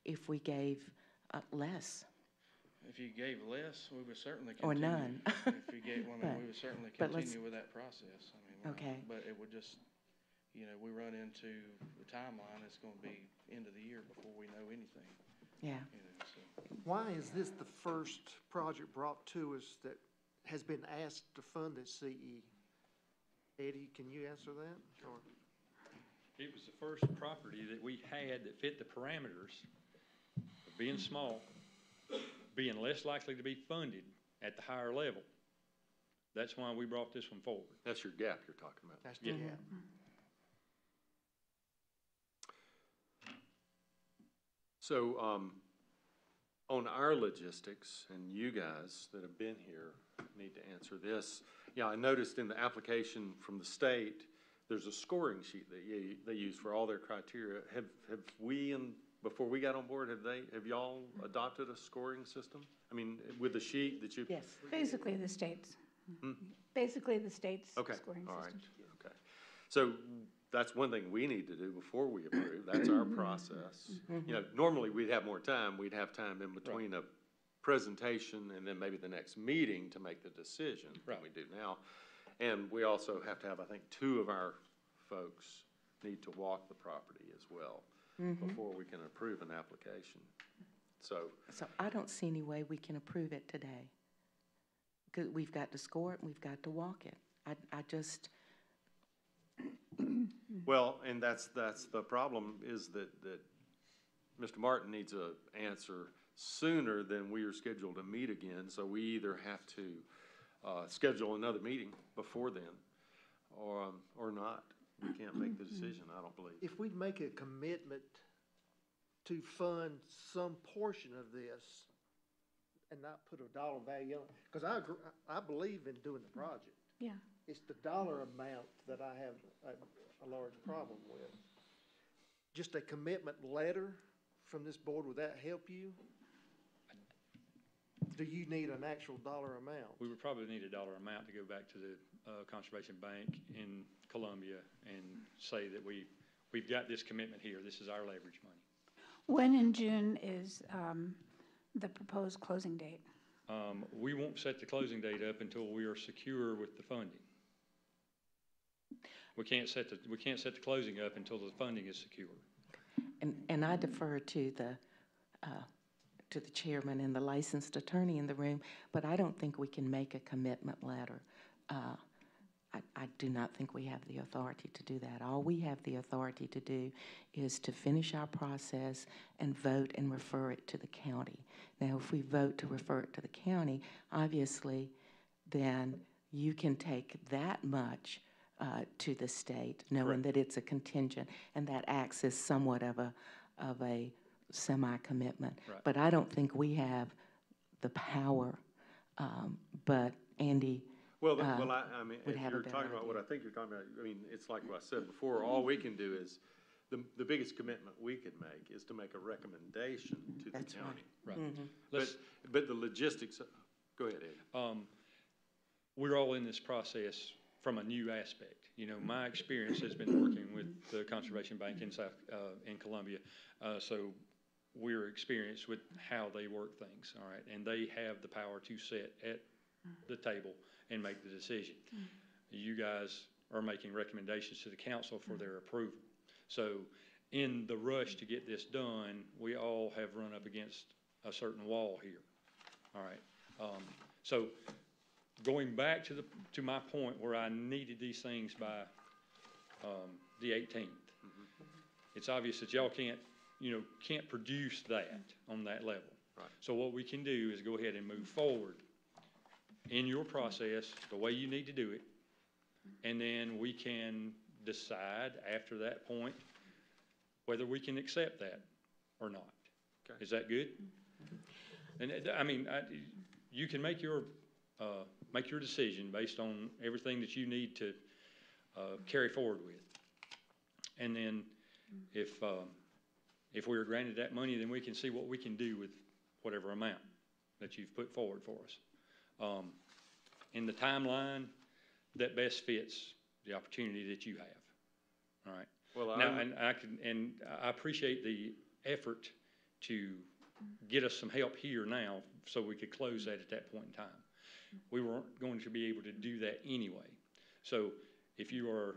if we gave less? If you gave less, we would certainly Or continue. none. If you gave, I mean, we would certainly but let's- continue with that process. I mean, Okay. but it would just, you know, we run into the timeline, it's gonna be end of the year before we know anything, Yeah. you know, so. Why is this the first project brought to us that has been asked to fund at CE? Eddie, can you answer that? Or It was the first property that we had that fit the parameters of being small, being less likely to be funded at the higher level. That's why we brought this one forward. That's your gap you're talking about. that's the Yeah. gap. So, on our logistics, and you guys that have been here need to answer this. Yeah, I noticed in the application from the state, there's a scoring sheet that they use for all their criteria. Have we, before we got on board, have y'all adopted a scoring system? I mean, with the sheet that you? Yes. Basically, the state's. Basically, the state's Okay, scoring all right, system. okay. So that's one thing we need to do before we approve. That's our process. You know, normally we'd have more time. We'd have time in between a presentation and then maybe the next meeting to make the decision than we do now. And we also have to have, I think, 2 of our folks need to walk the property as well before we can approve an application. So I don't see any way we can approve it today. 'Cause we've got to score it and we've got to walk it. I just, well, and that's the problem is that Mr. Martin needs a answer sooner than we are scheduled to meet again. So we either have to schedule another meeting before then or not. We can't make the decision, I don't believe. If we'd make a commitment to fund some portion of this and not put a dollar value on it, because I believe in doing the project. Yeah. It's the dollar amount that I have a large problem with. Just a commitment letter from this board, would that help you? Do you need an actual dollar amount? We would probably need a dollar amount to go back to the Conservation Bank in Columbia and say that we've got this commitment here. This is our leverage money. When in June is the proposed closing date? We won't set the closing date up until we are secure with the funding. We can't set the closing up until the funding is secure. and I defer to the chairman and the licensed attorney in the room, but I don't think we can make a commitment letter. I do not think we have the authority to do that. All we have the authority to do is to finish our process and vote and refer it to the county. Now, if we vote to refer it to the county, obviously, then you can take that much to the state, knowing that it's a contingent, and that acts as somewhat of a semi-commitment. Right. But I don't think we have the power. But Andy, Well, I mean, would if have a you're better talking about what I idea. think you're talking about, I mean, it's like what I said before, all we can do is, the biggest commitment we could make is to make a recommendation to the That's county. right. Right. But, but the logistics, go ahead, Eddie. We're all in this process from a new aspect. You know, my experience has been working with the Conservation Bank in in Columbia. So we're experienced with how they work things, all right? And they have the power to sit at the table and make the decision. You guys are making recommendations to the council for their approval. So in the rush to get this done, we all have run up against a certain wall here, all right? So going back to my point where I needed these things by the 18th, it's obvious that y'all can't produce that on that level. Right. So what we can do is go ahead and move forward in your process, the way you need to do it, and then we can decide after that point whether we can accept that or not. Okay. Is that good? And I mean, you can make your decision based on everything that you need to carry forward with. And then if we are granted that money, then we can see what we can do with whatever amount that you've put forward for us. In the timeline that best fits the opportunity that you have. All right. Well, Now, and I appreciate the effort to get us some help here now so we could close that at that point in time. We weren't going to be able to do that anyway. So if you are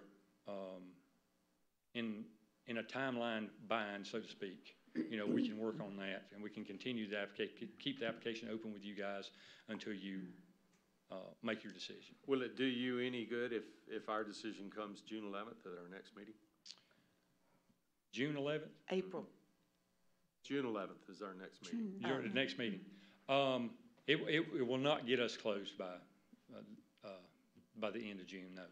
in a timeline bind, so to speak, you know, we can work on that and we can continue to keep the application open with you guys until you make your decision. will it do you any good if our decision comes June 11th at our next meeting? June 11th? April. June 11th is our next meeting. Your next meeting. It will not get us closed by the end of June, no.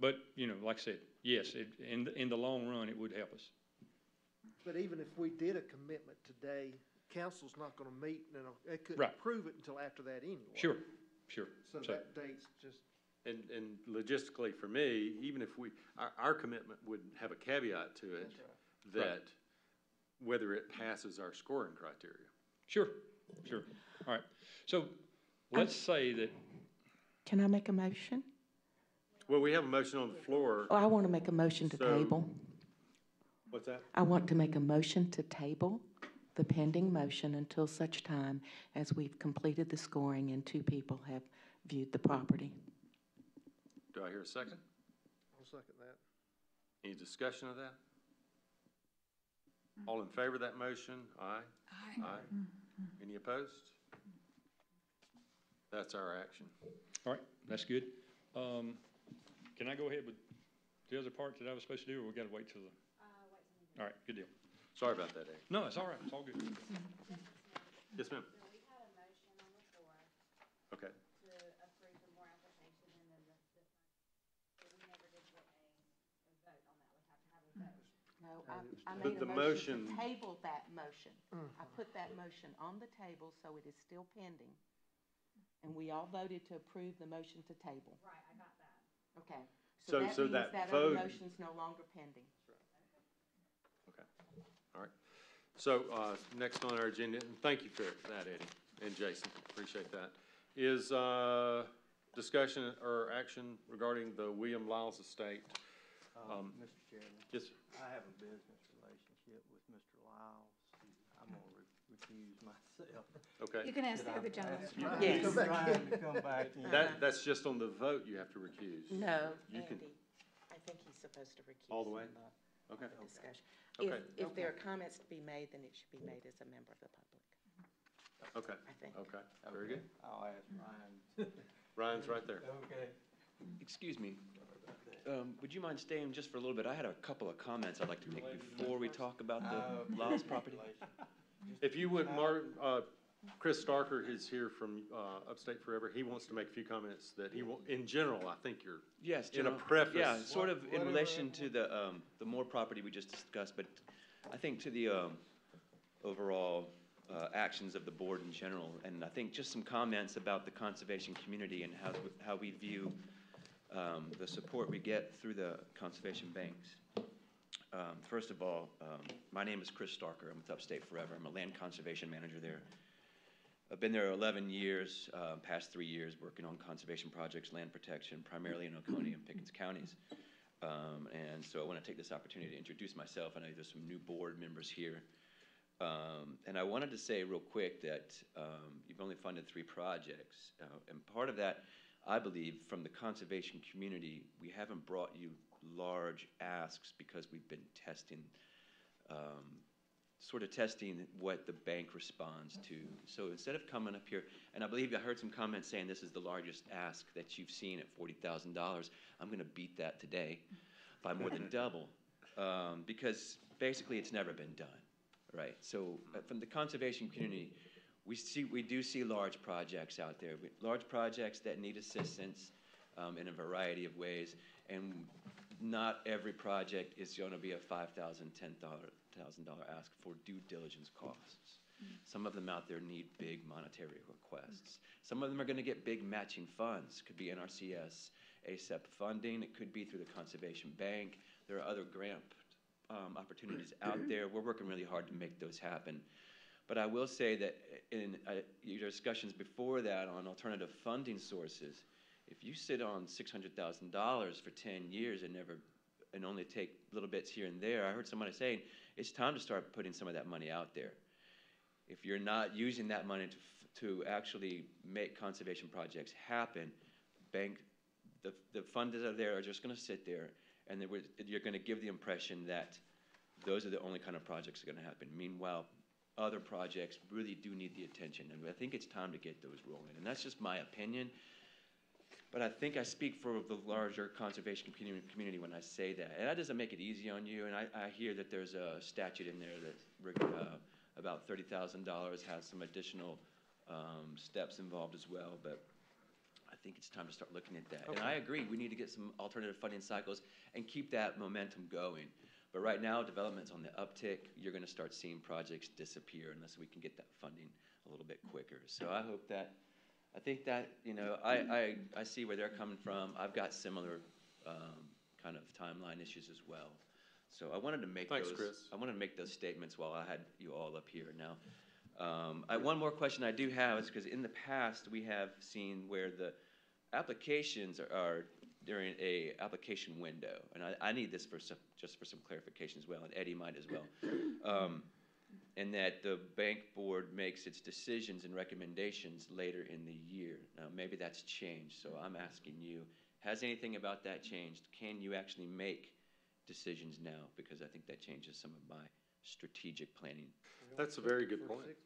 But you know, like I said, yes, in the long run, it would help us. But even if we did a commitment today, council's not gonna meet, and they couldn't Right. approve it until after that anyway. Sure. So that date's just, And logistically for me, even if our commitment would have a caveat to it, that whether it passes our scoring criteria. Sure. All right. So let's say that, Can I make a motion? Well, we have a motion on the floor. Oh, I want to make a motion to So- table. What's that? I want to make a motion to table the pending motion until such time as we've completed the scoring and 2 people have viewed the property. Do I hear a second? I'll second that. Any discussion of that? All in favor of that motion? Aye? Aye. Any opposed? That's our action. all right, that's good. Can I go ahead with the other part that I was supposed to do, or we gotta wait till the? All right, good deal. Sorry about that, Ed. No, it's all right, it's all good. Yes, ma'am. So we had a motion on the floor Okay. to approve for more application, and then but we never did get a vote on that. We have to have a vote. No, I But made the a motion motion- to table that motion. I put that motion on the table, so it is still pending. And we all voted to approve the motion to table. Right, I got that. Okay. So that means that that other vote- motion's no longer pending. Okay. All right. So, next on our agenda, and thank you for that, Eddie and Jason, appreciate that, is, discussion or action regarding the William Lyles estate. Mr. Chairman, Yes, I have a business relationship with Mr. Lyles. I'm gonna recuse myself. okay. You can ask the other gentleman. Yes. He's trying to come back in. That's just on the vote you have to recuse. No, You can- Andy, I think he's supposed to recuse. All the way? from Okay. the discussion. Okay. If there are comments to be made, then it should be made as a member of the public, Okay, I think. okay, very good. I'll ask Ryan. Ryan's right there. Okay. Excuse me, would you mind staying just for a little bit? I had a couple of comments I'd like to make before we talk about the Lyles property. If you would, Chris Starker is here from Upstate Forever. He wants to make a few comments that he will, in general, I think you're, Yes, in a General. preface. Yeah, sort of in relation to the Moore property we just discussed, but I think to the overall actions of the board in general. And I think just some comments about the conservation community and how we view the support we get through the conservation banks. First of all, my name is Chris Starker. I'm with Upstate Forever. I'm a land conservation manager there. I've been there 11 years, past 3 years working on conservation projects, land protection, primarily in Oconee and Pickens counties. And so I want to take this opportunity to introduce myself. I know there's some new board members here. And I wanted to say real quick that you've only funded 3 projects. And part of that, I believe, from the conservation community, we haven't brought you large asks because we've been testing, sort of testing what the bank responds to. So instead of coming up here, and I believe I heard some comments saying this is the largest ask that you've seen at $40,000. I'm going to beat that today by more than double, because basically it's never been done, right? So from the conservation community, we do see large projects out there, large projects that need assistance in a variety of ways, and not every project is going to be a $5,000, $10,000 ask for due diligence costs. Some of them out there need big monetary requests. Some of them are going to get big matching funds. Could be NRCS, ASEP funding. It could be through the Conservation Bank. There are other grant opportunities out there. We're working really hard to make those happen. But I will say that in your discussions before that on alternative funding sources, if you sit on $600,000 for 10 years and only take little bits here and there, I heard somebody saying it's time to start putting some of that money out there. If you're not using that money to actually make conservation projects happen, the funds that are there are just going to sit there, and you're going to give the impression that those are the only kind of projects that are going to happen. Meanwhile, other projects really do need the attention, and I think it's time to get those rolling. And that's just my opinion. But I think I speak for the larger conservation community when I say that. And that doesn't make it easy on you. And I hear that there's a statute in there that about $30,000 has some additional steps involved as well. But I think it's time to start looking at that. Okay. And I agree, we need to get some alternative funding cycles and keep that momentum going. But right now, development's on the uptick. You're going to start seeing projects disappear unless we can get that funding a little bit quicker. So I think that, I see where they're coming from. I've got similar kind of timeline issues as well. So I wanted to make those statements while I had you all up here. Now, one more question I do have is because in the past we have seen where the applications are during a application window, and I need this just for some clarification as well, and Eddie might as well. And that the bank board makes its decisions and recommendations later in the year. Now, maybe that's changed, so I'm asking you, has anything about that changed? Can you actually make decisions now? Because I think that changes some of my strategic planning. That's a very good point.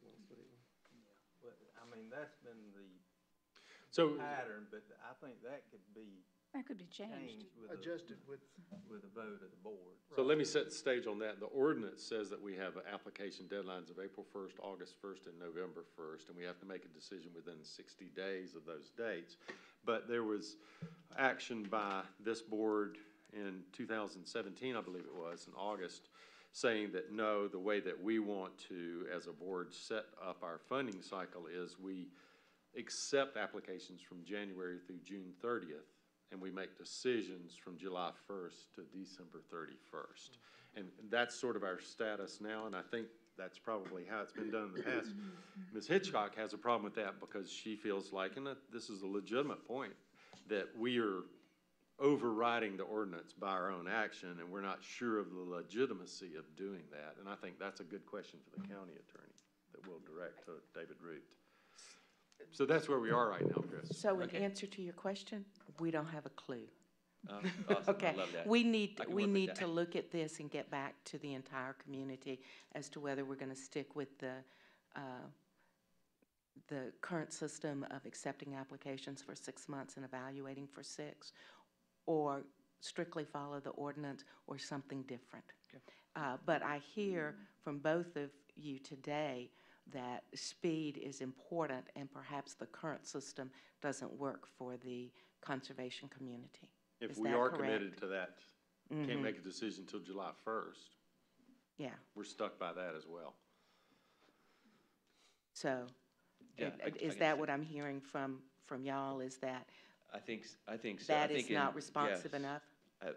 But, I mean, that's been the pattern, but I think that could be changed. Adjusted with a vote of the board. So let me set the stage on that. The ordinance says that we have application deadlines of April 1st, August 1st, and November 1st, and we have to make a decision within 60 days of those dates. But there was action by this board in 2017, I believe it was, in August, saying that no, the way that we want to, as a board, set up our funding cycle is we accept applications from January through June 30th. And we make decisions from July 1st to December 31st. And that's sort of our status now, and I think that's probably how it's been done in the past. Ms. Hitchcock has a problem with that because she feels like, and this is a legitimate point, that we are overriding the ordinance by our own action, and we're not sure of the legitimacy of doing that. And I think that's a good question for the county attorney that we'll direct to David Root. So that's where we are right now, Chris. So in answer to your question, we don't have a clue. Awesome. Okay. I love that. We need that. to look at this and get back to the entire community as to whether we're going to stick with the current system of accepting applications for 6 months and evaluating for 6, or strictly follow the ordinance or something different. Okay. But I hear from both of you today that speed is important, and perhaps the current system doesn't work for the conservation community. If we are committed to that, can't make a decision until July 1st. Yeah. We're stuck by that as well. So, Yeah, I is can that see. what I'm hearing from y'all, is that I think so. I that think is not in- responsive yes. enough?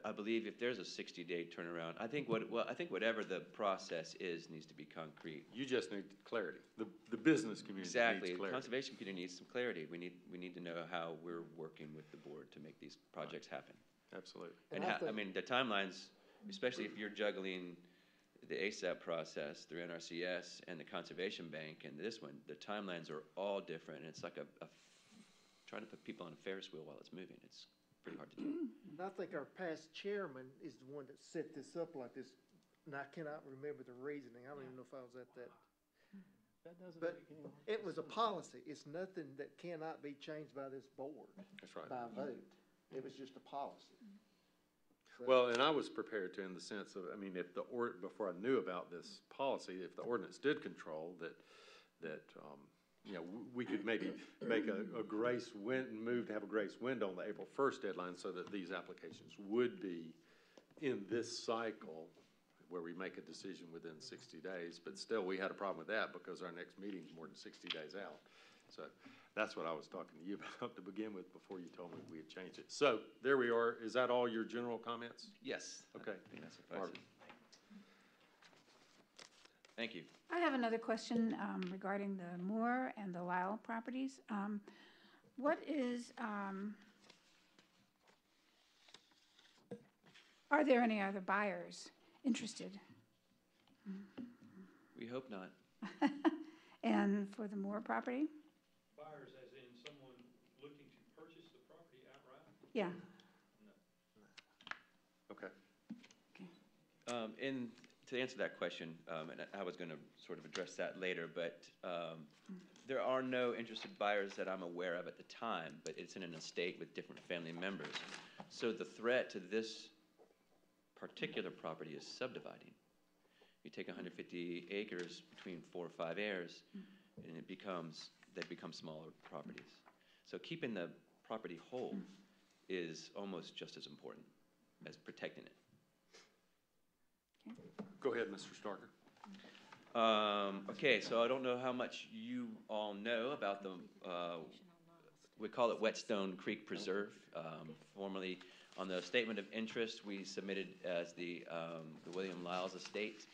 I believe if there's a 60-day turnaround, I think I think whatever the process is needs to be concrete. You just need clarity. The business community Exactly. needs The clarity. conservation community needs some clarity. We need to know how we're working with the board to make these projects happen. Absolutely. And And I I think- mean, the timelines, especially if you're juggling the ASAP process through NRCS and the Conservation Bank and this one, the timelines are all different. And it's like trying to put people on a Ferris wheel while it's moving. It's pretty hard to do. And I think our past chairman is the one that set this up like this, and I cannot remember the reasoning. I don't even know if I was at that. That doesn't But make any more it was a policy. It's nothing that cannot be changed by this board That's right. by vote. It was just a policy. So- Well, and I was prepared to, in the sense of, I mean, if before I knew about this policy, if the ordinance did control that, you know, we could maybe make a move to have a grace window on the April 1st deadline so that these applications would be in this cycle where we make a decision within 60 days. But still, we had a problem with that because our next meeting's more than 60 days out. So that's what I was talking to you about to begin with before you told me we had changed it. So there we are. Is that all your general comments? Yes. Okay. I think that suffices. Marvin. Thank you. I have another question regarding the Moore and the Lyle properties. What is, are there any other buyers interested? We hope not. And for the Moore property? Buyers as in someone looking to purchase the property outright? Yeah. Okay. To answer that question, and I was going to sort of address that later, but there are no interested buyers that I'm aware of at the time, but it's in an estate with different family members. So the threat to this particular property is subdividing. You take 150 acres between 4 or 5 heirs, and they become smaller properties. So keeping the property whole is almost just as important as protecting it. Go ahead, Mr. Starker. Okay, so I don't know how much you all know about the, we call it Whetstone Creek Preserve. Formerly, on the statement of interest, we submitted as the William Lyles Estate,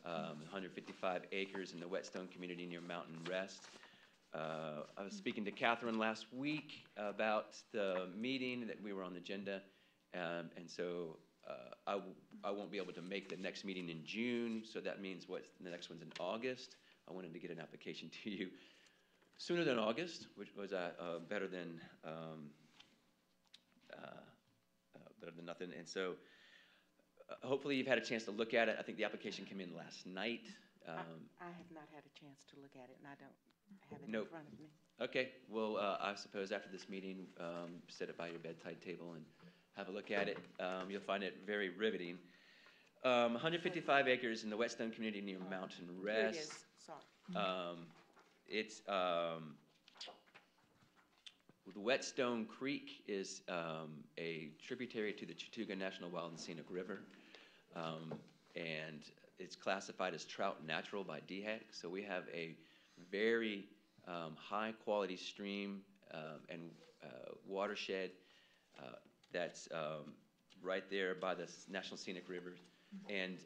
155 acres in the Whetstone community near Mountain Rest. I was speaking to Catherine last week about the meeting that we were on the agenda, and so I won't be able to make the next meeting in June, so that means the next one's in August. I wanted to get an application to you sooner than August, which was better than nothing. And so hopefully you've had a chance to look at it. I think the application came in last night. I have not had a chance to look at it, and I don't have it in Nope. front of me. Okay, well, I suppose after this meeting, set it by your bedside table and have a look at it. You'll find it very riveting. 155 acres in the Whetstone community near Mountain Here it Rest. is, sorry. It's the Whetstone Creek is a tributary to the Chattooga National Wild and Scenic River, and it's classified as trout natural by DHEC. So we have a very high-quality stream and watershed that's right there by the National Scenic River, and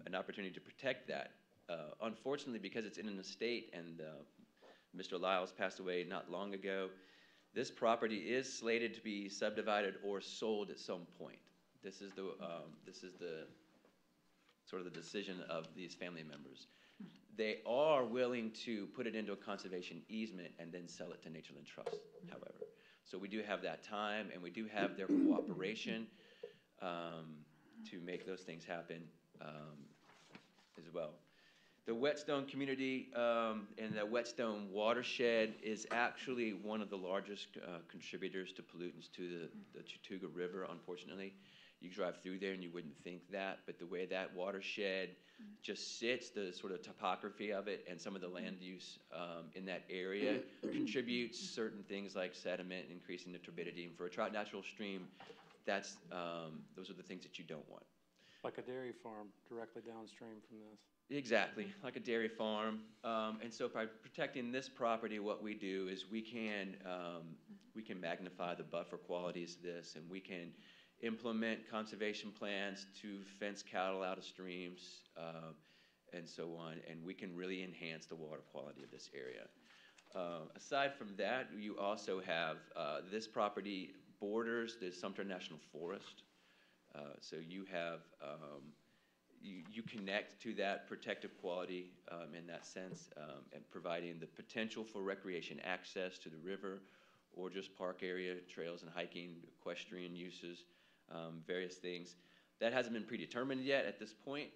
an opportunity to protect that. Unfortunately, because it's in an estate and Mr. Lyles passed away not long ago, this property is slated to be subdivided or sold at some point. This is the sort of the decision of these family members. They are willing to put it into a conservation easement and then sell it to Natureland Trust, however. So we do have that time, and we do have their cooperation to make those things happen as well. The Whetstone community and the Whetstone watershed is actually one of the largest contributors to pollutants to the Chattooga River, unfortunately. You drive through there and you wouldn't think that, but the way that watershed just sits, the sort of topography of it and some of the land use in that area contributes certain things like sediment, increasing the turbidity. And for a trout natural stream, those are the things that you don't want. Like a dairy farm directly downstream from this. Exactly, like a dairy farm. And so by protecting this property, what we do is we can magnify the buffer qualities of this, and we can implement conservation plans to fence cattle out of streams, and so on, and we can really enhance the water quality of this area. Aside from that, you also have, this property borders the Sumter National Forest. So you have, you connect to that protective quality in that sense, and providing the potential for recreation access to the river or just park area, trails and hiking, equestrian uses, various things. That hasn't been predetermined yet at this point.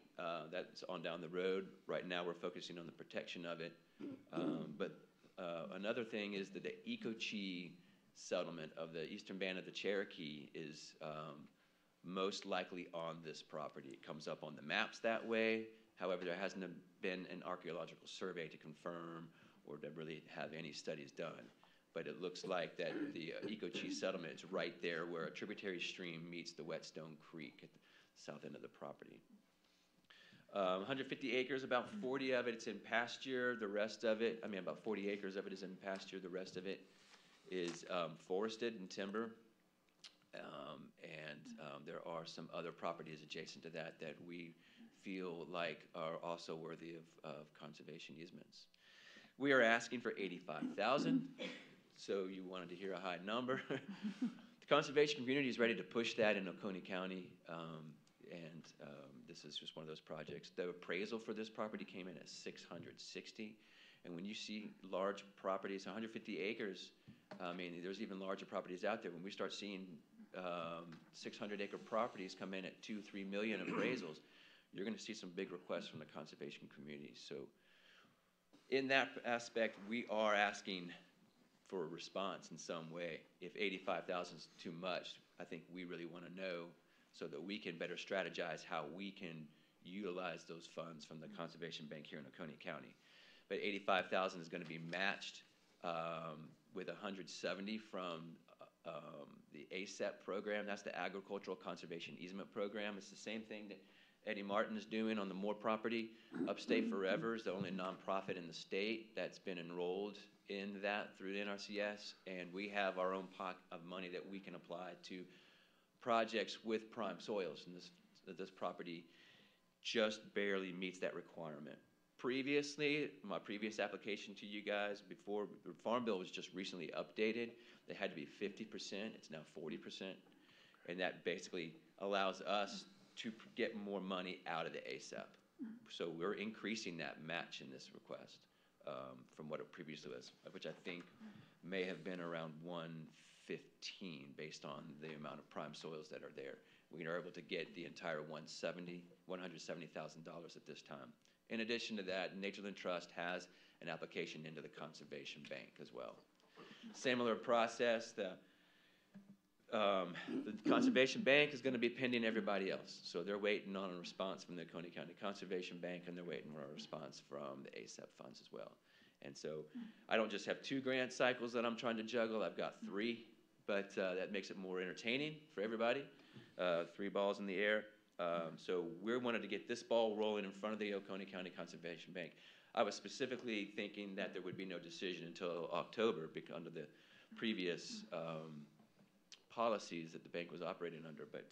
That's on down the road. Right now, we're focusing on the protection of it. But another thing is that the Ecochi settlement of the eastern band of the Cherokee is most likely on this property. It comes up on the maps that way. However, there hasn't been an archaeological survey to confirm or to really have any studies done. But it looks like that the Ecochi settlement is right there where a tributary stream meets the Whetstone Creek at the south end of the property. 150 acres, about 40 of it, it's in pasture. The rest of it, about 40 acres of it is in pasture. The rest of it is forested and timber. There are some other properties adjacent to that that we feel like are also worthy of conservation easements. We are asking for $85,000, so you wanted to hear a high number. The conservation community is ready to push that in Oconee County, and this is just one of those projects. The appraisal for this property came in at $660, and when you see large properties, 150 acres, there's even larger properties out there. When we start seeing 600-acre properties come in at $2-3 million appraisals, you're going to see some big requests from the conservation community. So in that aspect, we are asking for a response in some way. If $85,000 is too much, I think we really want to know so that we can better strategize how we can utilize those funds from the Conservation Bank here in Oconee County. But $85,000 is going to be matched with $170 from the ASAP program. That's the Agricultural Conservation Easement Program. It's the same thing that Eddie Martin is doing on the Moore property. Upstate Forever is the only nonprofit in the state that's been enrolled in that through the NRCS, and we have our own pot of money that we can apply to projects with prime soils, and this property just barely meets that requirement. Previously, my previous application to you guys, before the Farm Bill was just recently updated, they had to be 50%, it's now 40%, and that basically allows us to get more money out of the ASAP. So we're increasing that match in this request from what it previously was, which I think may have been around 115 based on the amount of prime soils that are there. We are able to get the entire $170,000 at this time. In addition to that, Natureland Trust has an application into the Conservation Bank as well. Similar process, the Conservation Bank is going to be pending everybody else. So they're waiting on a response from the Oconee County Conservation Bank, and they're waiting for a response from the ASAP funds as well. And so I don't just have 2 grant cycles that I'm trying to juggle, I've got 3, but that makes it more entertaining for everybody. 3 balls in the air. So we wanted to get this ball rolling in front of the Oconee County Conservation Bank. I was specifically thinking that there would be no decision until October because under the previous policies that the bank was operating under, but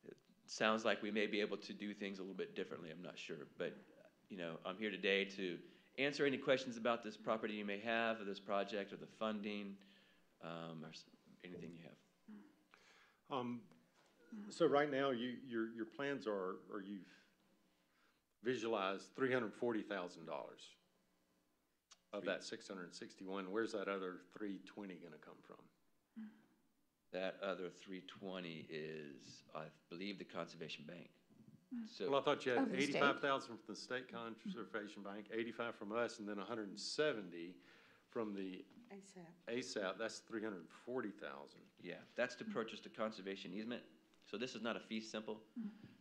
it sounds like we may be able to do things a little bit differently. I'm not sure, but I'm here today to answer any questions about this property you may have, or this project, or the funding, or anything you have. So right now, your plans are, or you've visualized $340,000 of that 661. Where's that other 320 going to come from? That other 320 is, I believe, the Conservation Bank. So Well, I thought you had Of the state. 85,000 from the State Conservation Bank, 85 from us, and then 170 from the ASAP. That's 340,000. yeah, that's to purchase the conservation easement. So this is not a fee simple.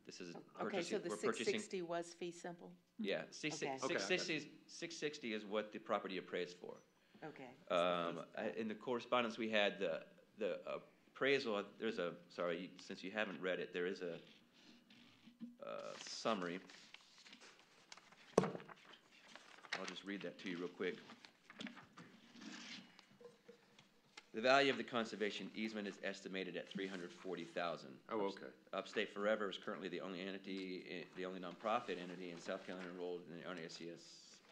This is Okay, so purchasing, the we're purchasing. 660 was fee simple? Yeah, Okay. 660 is what the property appraised for. Okay. In the correspondence we had, the appraisal, since you haven't read it, there is summary. I'll just read that to you real quick. The value of the conservation easement is estimated at $340,000. Oh, okay. Upstate Forever is currently the only entity, the only nonprofit entity in South Carolina enrolled in the NRCS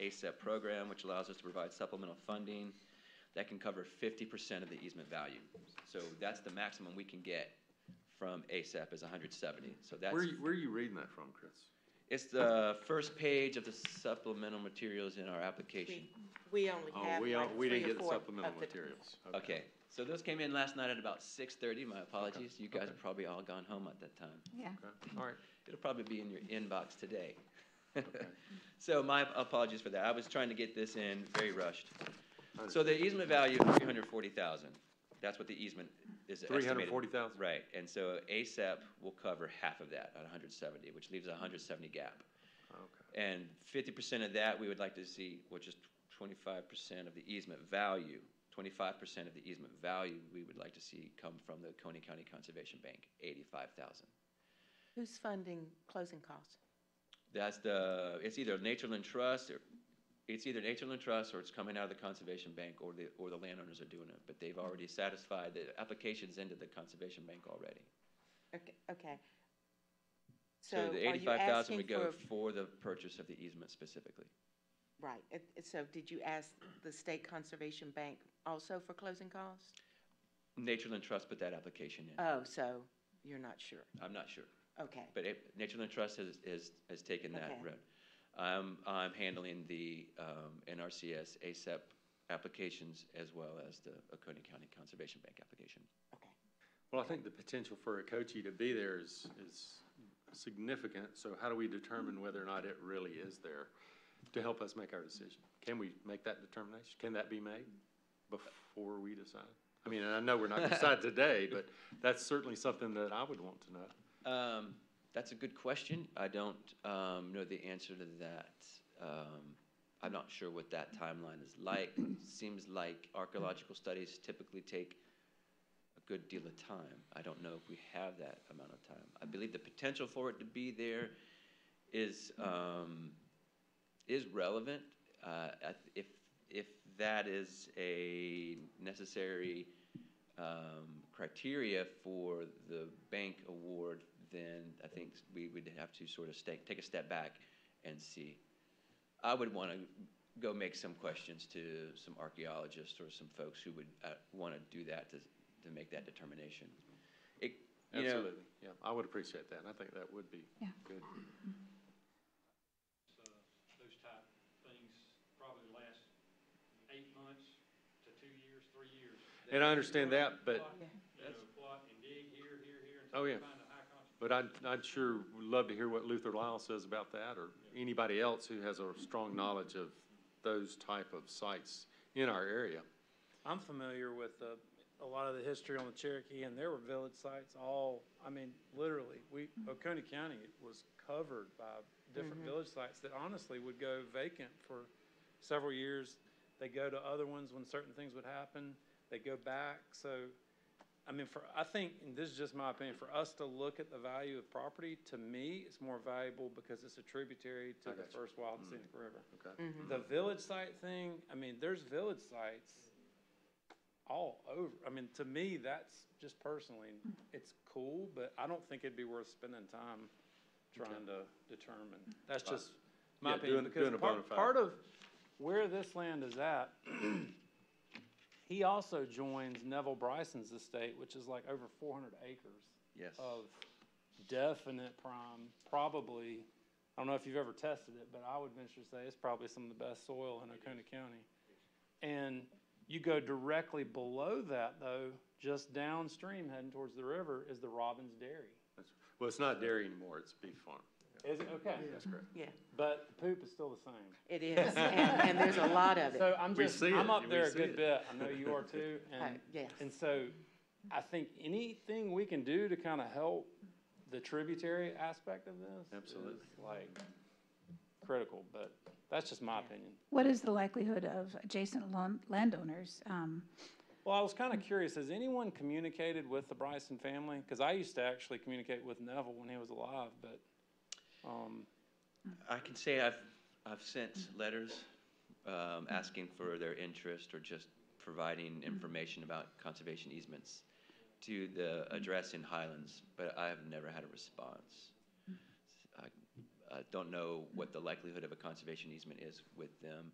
ACEP program, which allows us to provide supplemental funding that can cover 50% of the easement value. So that's the maximum we can get from ACEP is 170. So that's Where are you reading that from, Chris? it's the first page of the supplemental materials in our application. We only Oh, have like we didn't three or get the four supplemental of the- materials. Okay, so those came in last night at about 6:30. My apologies. You guys have probably all gone home at that time. Yeah. Okay, all right. It'll probably be in your inbox today. So my apologies for that. I was trying to get this in very rushed. So the easement value of 340,000. That's what the easement is estimated. 340,000? Right, and so ACEP will cover half of that at 170, which leaves a 170 gap. Okay. And 50% of that, we would like to see, which is 25% of the easement value, 25% of the easement value we would like to see come from the Coney County Conservation Bank, 85,000. Who's funding closing costs? That's it's either Natureland Trust, or it's coming out of the Conservation Bank, or the landowners are doing it, but they've already satisfied the applications into the Conservation Bank already. Okay. So So the are you 85,000 asking would go for, for the purchase of the easement specifically. right, so did you ask the State Conservation Bank also for closing costs? Natureland Trust put that application in. Oh, so you're not sure? I'm not sure. Okay, But Natureland Trust has taken that Okay. road. I'm handling the NRCS ACEP applications as well as the Oconee County Conservation Bank application. okay. Well, I think the potential for a Okochee to be there is significant, so how do we determine whether or not it really is there to help us make our decision? Can we make that determination? Can that be made before we decide? I mean, and I know we're not going to decide today, but that's certainly something that I would want to know. That's a good question. I don't know the answer to that. I'm not sure what that timeline is like. Seems like archaeological studies typically take a good deal of time. I don't know if we have that amount of time. I believe the potential for it to be there is relevant. If that is a necessary criteria for the bank award, then I think we would have to sort of take a step back and see. I would want to go make some questions to some archaeologists or some folks who would want to do that to make that determination. Absolutely, yeah, I would appreciate that, and I think that would be Yeah. good. Those type things probably last 8 months to 2 years, 3 years. And I understand that, but, Plot and dig here, oh, yeah. find a high concentration. But I'd sure would love to hear what Luther Lyle says about that, or anybody else who has a strong knowledge of those type of sites in our area. I'm familiar with a lot of the history on the Cherokee, and there were village sites literally, Oconee County was covered by different village sites that honestly would go vacant for several years. They go to other ones when certain things would happen. They go back. So, I think, and this is just my opinion, for us to look at the value of property, to me, it's more valuable because it's a tributary to the first Wild and Scenic River. Okay. The village site thing, there's village sites all over. To me, that's just personally, it's cool, but I don't think it'd be worth spending time trying to determine. That's just my Yeah, opinion. doing a bona fide. Part of where this land is at, he also joins Neville Bryson's estate, which is like over 400 acres Yes. of definite prime, probably, I don't know if you've ever tested it, but I would venture to say it's probably some of the best soil in Oconee County. And you go directly below that, though, just downstream heading towards the river is the Robbins Dairy. Well, it's not dairy anymore, it's beef farm. Is it? Okay. That's correct. Yeah, But the poop is still the same. it is, and there's a lot of it. So We see I'm it, up we there a see good it. bit. I know you are too. And, Yes. and so I think anything we can do to kind of help the tributary aspect of this Absolutely. is like critical, but that's just my opinion. What is the likelihood of adjacent landowners? Well, I was kind of curious, has anyone communicated with the Bryson family? Because I used to actually communicate with Neville when he was alive, but I can say I've sent letters, asking for their interest or just providing information about conservation easements to the address in Highlands, but I have never had a response. I don't know what the likelihood of a conservation easement is with them.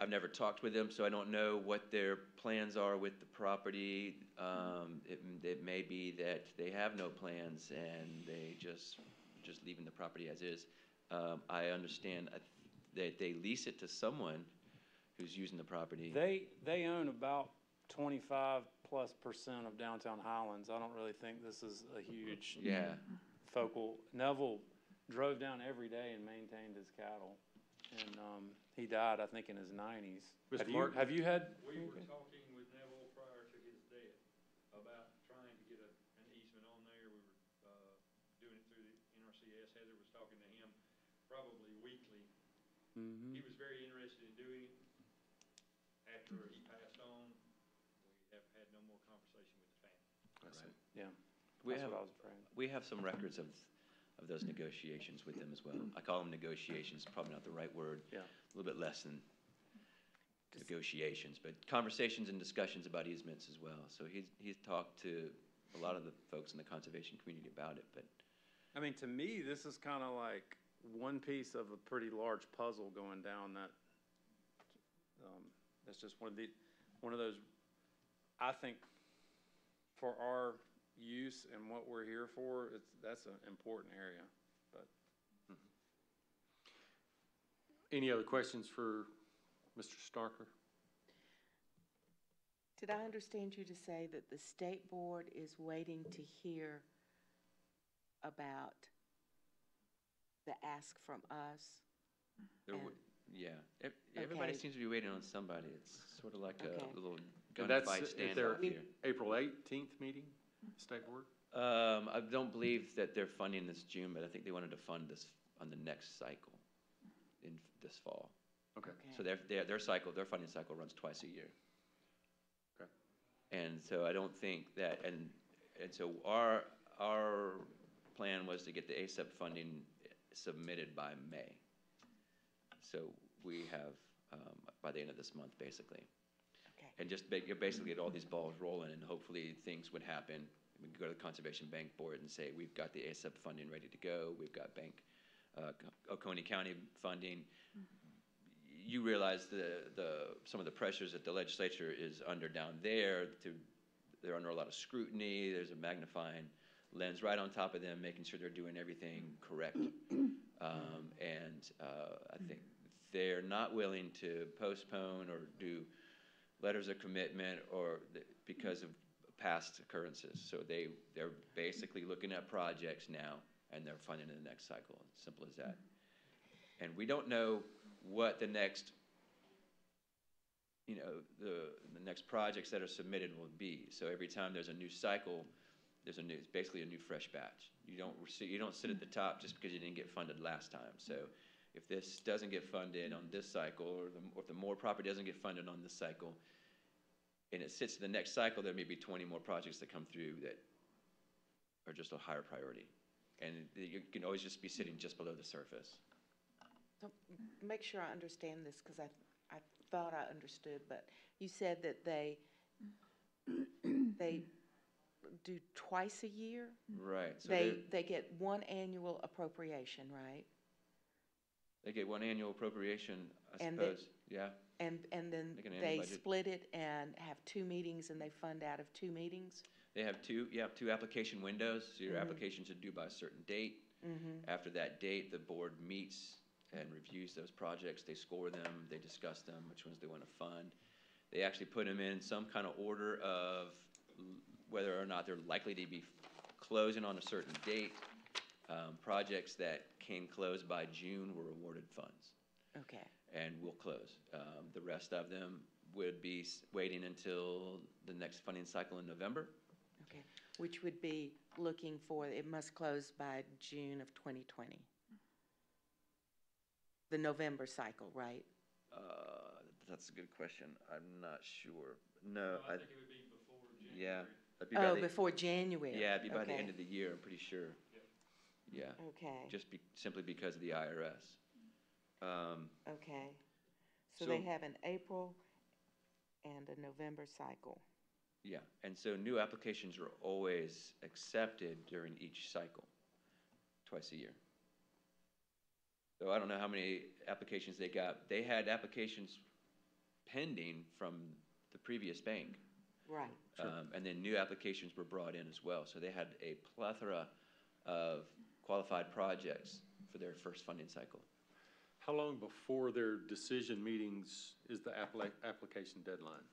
I've never talked with them, so I don't know what their plans are with the property. It may be that they have no plans and they just leaving the property as is. I understand that they lease it to someone who's using the property. They own about 25+% of downtown Highlands. I don't really think this is a huge Yeah. focal. Neville drove down every day and maintained his cattle, and he died, I think, in his 90s. Mr. Martin? Have you had? We were talking with Neville prior to his death about trying to get an easement on there. We were doing it through the NRCS. Heather was talking to him probably weekly. Mm-hmm. He was very interested in doing it. After he passed on, we have had no more conversation with the family. Yeah, We that's have, what I was afraid. we have some records of those negotiations with them as well. I call them negotiations, probably not the right word. Yeah. A little bit less than negotiations, but conversations and discussions about easements as well. So he's talked to a lot of the folks in the conservation community about it, but I mean, to me, this is kind of like one piece of a pretty large puzzle going down that. That's just one of those. I think for our use and what we're here for, that's an important area. But Any other questions for Mr. Starker? Did I understand you to say that the state board is waiting to hear about the ask from us? there And- were, yeah. Everybody Okay. seems to be waiting on somebody. It's sort of like Okay. a little And that's gunfight at their standoff here. April 18th meeting, State Board? I don't believe that they're funding this June, but I think they wanted to fund this on the next cycle in this fall. Okay. So their funding cycle runs twice a year. Okay. And so I don't think that, and so our plan was to get the ASAP funding submitted by May. So we have, by the end of this month, basically. Okay. And just basically get all these balls rolling, and hopefully things would happen. We can go to the Conservation Bank Board and say, we've got the ASAP funding ready to go, we've got Oconee County funding. You realize some of the pressures that the legislature is under down there. They're under a lot of scrutiny. There's a magnifying lens right on top of them, making sure they're doing everything correct. I think they're not willing to postpone or do letters of commitment because of past occurrences. So they're basically looking at projects now, and they're funding in the next cycle. Simple as that. And we don't know what the next, the next projects that are submitted will be. So every time there's a new cycle, it's basically a new fresh batch. You don't sit at the top just because you didn't get funded last time. So if this doesn't get funded on this cycle, or if the Moore property doesn't get funded on this cycle, and it sits in the next cycle, there may be 20 more projects that come through that are just a higher priority. And you can always just be sitting just below the surface. So make sure I understand this, because I thought I understood, but you said that they do twice a year? Right. So They get one annual appropriation, right? they get one annual appropriation, I And suppose. Yeah. And then Like an annual they budget. split it and have 2 meetings, and they fund out of 2 meetings? They have two application windows. So your applications are due by a certain date. After that date, the board meets and reviews those projects. They score them, they discuss them, which ones they want to fund. They actually put them in some kind of order of whether or not they're likely to be closing on a certain date. Projects that can close by June were awarded funds Okay. and will close. The rest of them would be waiting until the next funding cycle in November. Okay, which would be looking for, it must close by June of 2020. The November cycle, right? That's a good question. I'm not sure. No, I think it would be before January. yeah. That'd be by Oh, the- before January? Yeah, it'd be by the Okay. end of the year, I'm pretty sure. Yeah, Okay, just simply because of the IRS. okay. So So- they have an April and a November cycle. Yeah, and so new applications are always accepted during each cycle, twice a year. So I don't know how many applications they got. They had applications pending from the previous bank. Right. And then new applications were brought in as well. So they had a plethora of qualified projects for their first funding cycle. How long before their decision meetings is the application deadline?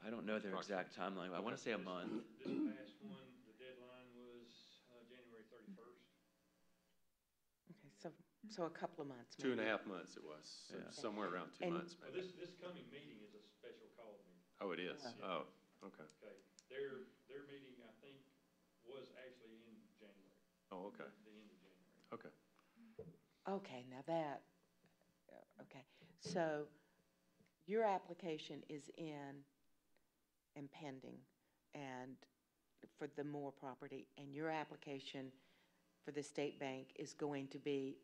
I don't know their exact timeline. I want to say a month. This past one, the deadline was January 31st. Okay, so a couple of months. 2.5 maybe. months it was, so Yeah. somewhere around 2 And- months Well, maybe. this coming meeting is a special call meeting. Oh, it is? Oh, okay. Okay, their meeting, I think, was actually in January, Oh, okay, the end of January. okay. Okay, now that, okay. So your application is in and pending and for the Moore property, and your application for the state bank is going to be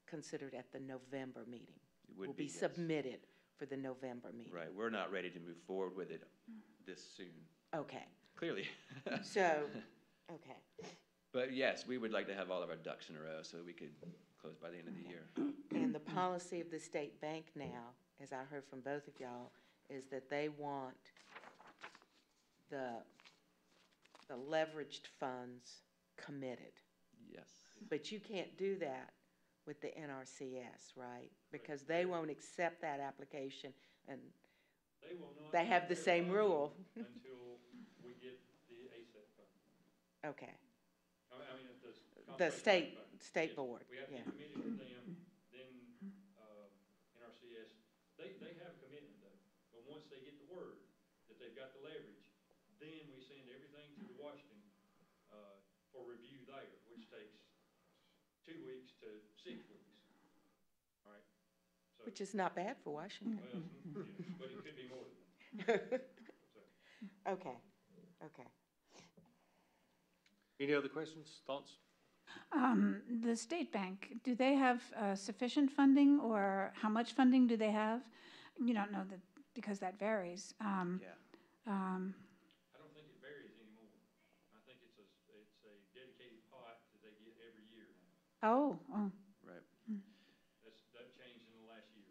considered at the November meeting? It would Will be, be yes. submitted for the November meeting? Right, we're not ready to move forward with it this soon, Okay, clearly. so, okay. But yes, we would like to have all of our ducks in a row so we could close by the end of the year. And the policy of the state bank now, as I heard from both of y'all, is that they want the leveraged funds committed. Yes. But you can't do that with the NRCS, right? Because they won't accept that application, and They will not. they have the their same funding rule. Until we get the ASAP fund. Okay, I mean, the. the conservation fund. state Yes, board, We have to yeah. get committed with them, then, NRCS, they have a commitment though. But once they get the word that they've got the leverage, then we send everything to the Washington, for review there, which takes 2 weeks to 6 weeks. All right? So, Which is not bad for Washington. well, yeah, but it could be more than that. So. Okay, okay. Any other questions, thoughts? The state bank, do they have sufficient funding, or how much funding do they have? You don't know that, because that varies. Yeah. I don't think it varies anymore. I think it's a dedicated pot that they get every year now. Oh, Right. That changed in the last year.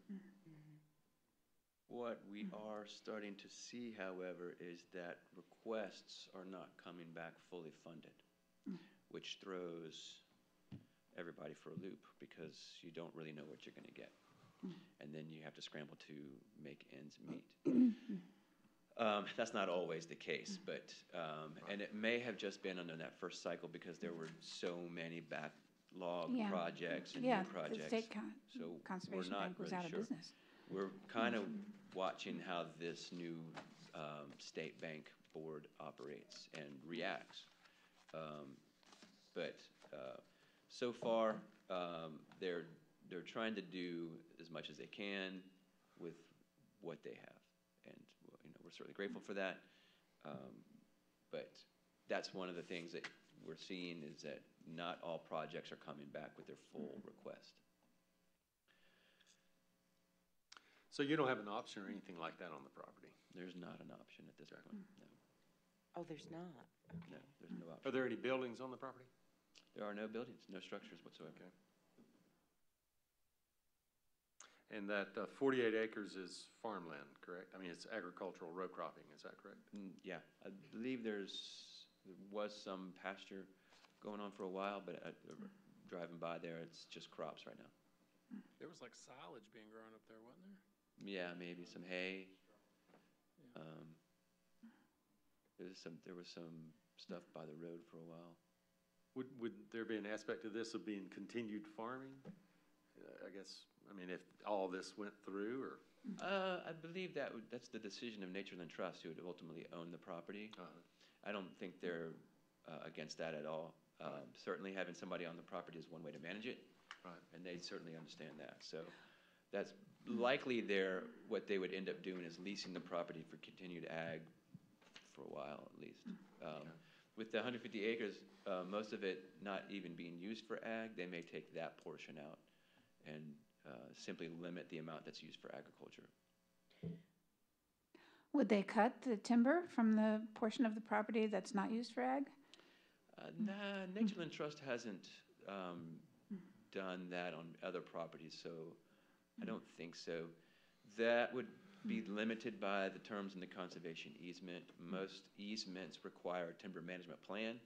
What we are starting to see, however, is that requests are not coming back fully funded, which throws everybody for a loop because you don't really know what you're going to get. And then you have to scramble to make ends meet. That's not always the case, but, and it may have just been under that first cycle because there were so many backlog Yeah. projects and yeah, new the projects. state So we're conservation not bank was really out of sure. business. We're kind of watching how this new state bank board operates and reacts. But so far, they're trying to do as much as they can with what they have. And we're certainly grateful for that. But that's one of the things that we're seeing is that not all projects are coming back with their full request. So you don't have an option or anything like that on the property? There's not an option at this point, no. Oh, there's not? No, there's no Are option. there any buildings on the property? There are no buildings, no structures whatsoever. Okay. And that 48 acres is farmland, correct? I mean, it's agricultural row cropping, is that correct? Yeah, I believe there was some pasture going on for a while, but driving by there, it's just crops right now. There was like silage being grown up there, wasn't there? Yeah, maybe some hay. There was some stuff by the road for a while. Would there be an aspect of this of being continued farming? I guess, I mean, if all this went through, or? I believe that's the decision of Natureland Trust, who would ultimately own the property. I don't think they're against that at all. Certainly having somebody on the property is one way to manage it. Right. And they certainly understand that. So that's likely what they would end up doing is leasing the property for continued ag for a while at least. with the 150 acres, most of it not even being used for ag, they may take that portion out and simply limit the amount that's used for agriculture. Would they cut the timber from the portion of the property that's not used for ag? Nah, Natureland Trust hasn't done that on other properties, so I don't think so. That would be limited by the terms in the conservation easement. Most easements require a timber management plan,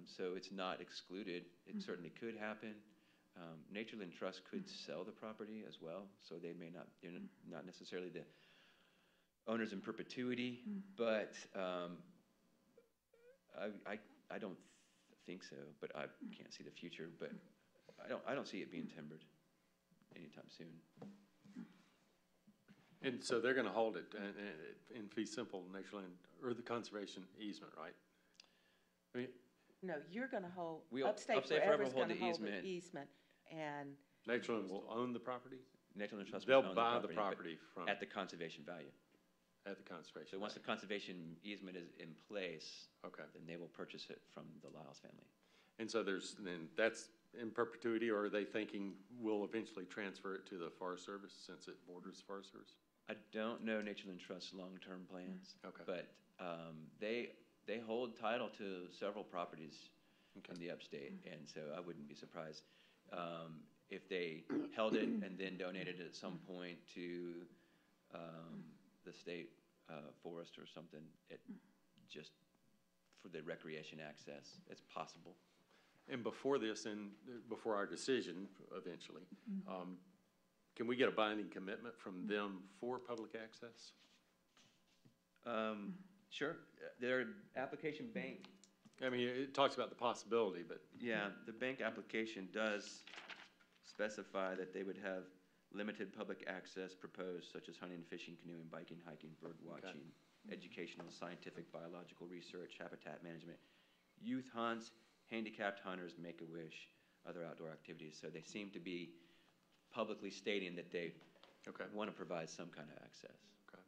so it's not excluded. It certainly could happen. Natureland Trust could sell the property as well, so they're not necessarily the owners in perpetuity, but I don't think so, but I can't see the future, but I don't see it being timbered anytime soon. And so they're gonna hold it in fee simple, Natureland, or the conservation easement, right? I mean, No, you're gonna hold, We'll- Upstate Upstate Forever's Forever hold gonna the hold the easement. easement, and, Natureland will own the property? Natureland Trust They'll will own buy the but property from, at the conservation value. at the conservation. So once the value. conservation easement is in place, Okay, then they will purchase it from the Lyles family. and so then that's in perpetuity, or are they thinking we'll eventually transfer it to the Forest Service since it borders the Forest Service? I don't know Natureland Trust's long-term plans. Okay. But they hold title to several properties in the upstate, and so I wouldn't be surprised if they held it and then donated it at some point to the state forest or something, just for the recreation access. It's possible. And before this, and before our decision eventually, can we get a binding commitment from them for public access? Sure. Their application bank, I mean, it talks about the possibility, but yeah, the bank application does specify that they would have limited public access proposed, such as hunting, fishing, canoeing, biking, hiking, bird watching, educational, scientific, biological research, habitat management, youth hunts, handicapped hunters, Make-A-Wish, other outdoor activities. So they seem to be publicly stating that they want to provide some kind of access. Okay.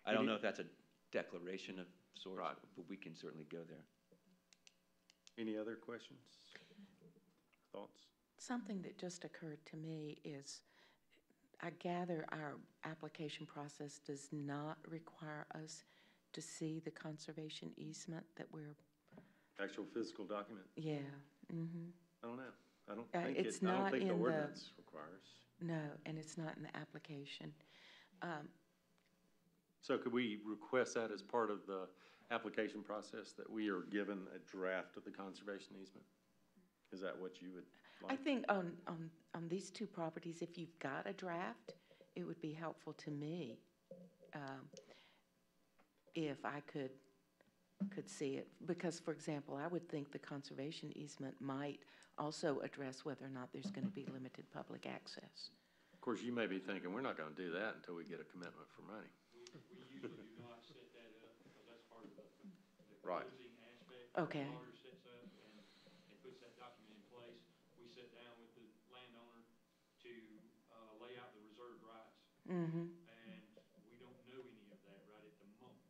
I don't know if that's a declaration of sorts, Right. but we can certainly go there. Any other questions? Thoughts? something that just occurred to me is, I gather our application process does not require us to see the conservation easement that we're, Actual physical document? yeah, mm-hmm. I don't know. I don't Uh, think it's I don't not think the in the- ordinance requires. No, and it's not in the application. So could we request that as part of the application process, that we are given a draft of the conservation easement? Is that what you would I like? think on these two properties, if you've got a draft, it would be helpful to me, if I could see it. Because, for example, I would think the conservation easement might also address whether or not there's gonna be limited public access. Of course, you may be thinking, we're not gonna do that until we get a commitment for money. We usually do not set that up, because that's part of the Right. closing aspect. Okay. The lawyer sets up and puts that document in place. We sit down with the landowner to lay out the reserved rights, Mm-hmm, and we don't know any of that right at the moment.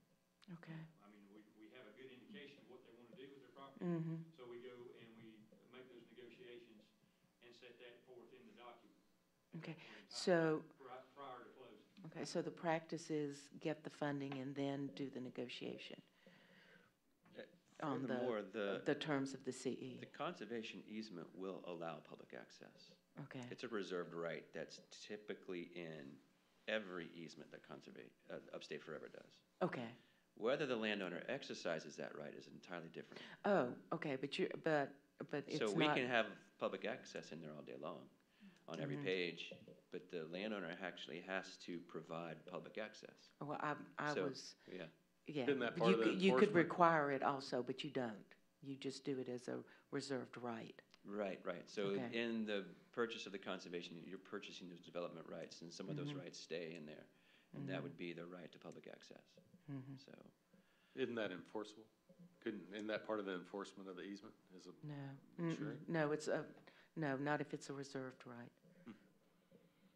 okay, I mean, we have a good indication of what they want to do with their property, mm-hmm, so we go and we make those negotiations and set that forth in the document. okay. at the time, So, prior to closing. okay, so the practice is get the funding and then do the negotiation on Furthermore, the terms of the CE. the conservation easement will allow public access. Okay, It's a reserved right that's typically in every easement that Upstate Forever does. okay. Whether the landowner exercises that right is entirely different. Oh, okay, but it's So not. we can have public access in there all day long, on every Mhm. page, but the landowner actually has to provide public access. Well, I So, was, yeah. yeah. Isn't that but part of the you could enforcement? require it also, but you don't. You just do it as a reserved right. Right, right. So Okay. in the purchase of the conservation, you're purchasing those development rights, and some of those rights stay in there. And that would be the right to public access. Mhm. So, Isn't that enforceable? Isn't that part of the enforcement of the easement? Is it? No, Sure. no, no, not if it's a reserved right.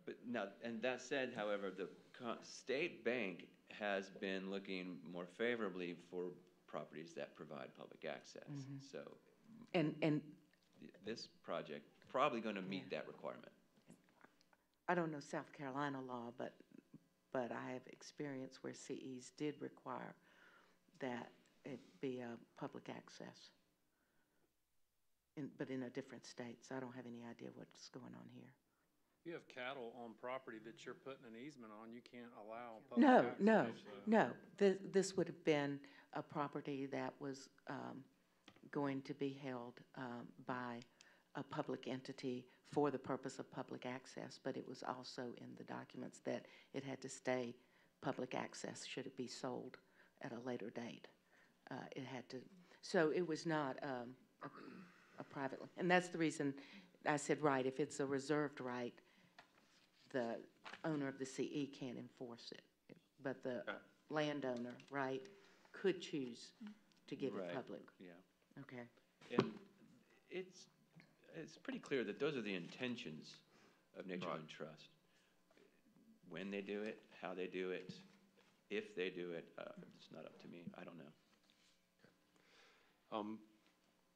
but now, and that said, however, the state bank has been looking more favorably for properties that provide public access. So And this project probably going to meet that requirement. I don't know South Carolina law, but I have experience where CEs did require that it be a public access. But in a different state, so I don't have any idea what's going on here. You have cattle on property that you're putting an easement on, you can't allow public No, access. no, so- no. This would have been a property that was going to be held by a public entity for the purpose of public access, but it was also in the documents that it had to stay public access should it be sold at a later date. It had to, so it was not a private, and that's the reason I said, right, if it's a reserved right, the owner of the CE can't enforce it. But the landowner, right, could choose to give it public. Yeah. Okay. And it's pretty clear that those are the intentions of Natureland Trust. When they do it, how they do it, if they do it, it's not up to me. I don't know.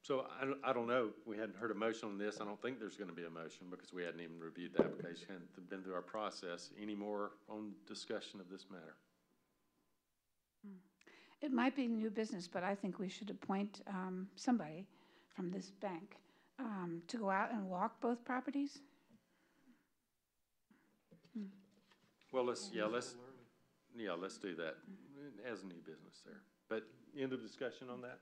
So I don't know, we hadn't heard a motion on this. I don't think there's gonna be a motion because we hadn't even reviewed the application, hadn't been through our process. Any more on discussion of this matter? It might be new business, but I think we should appoint somebody from this bank to go out and walk both properties. Well, let's do that as a new business there. But end of discussion on that?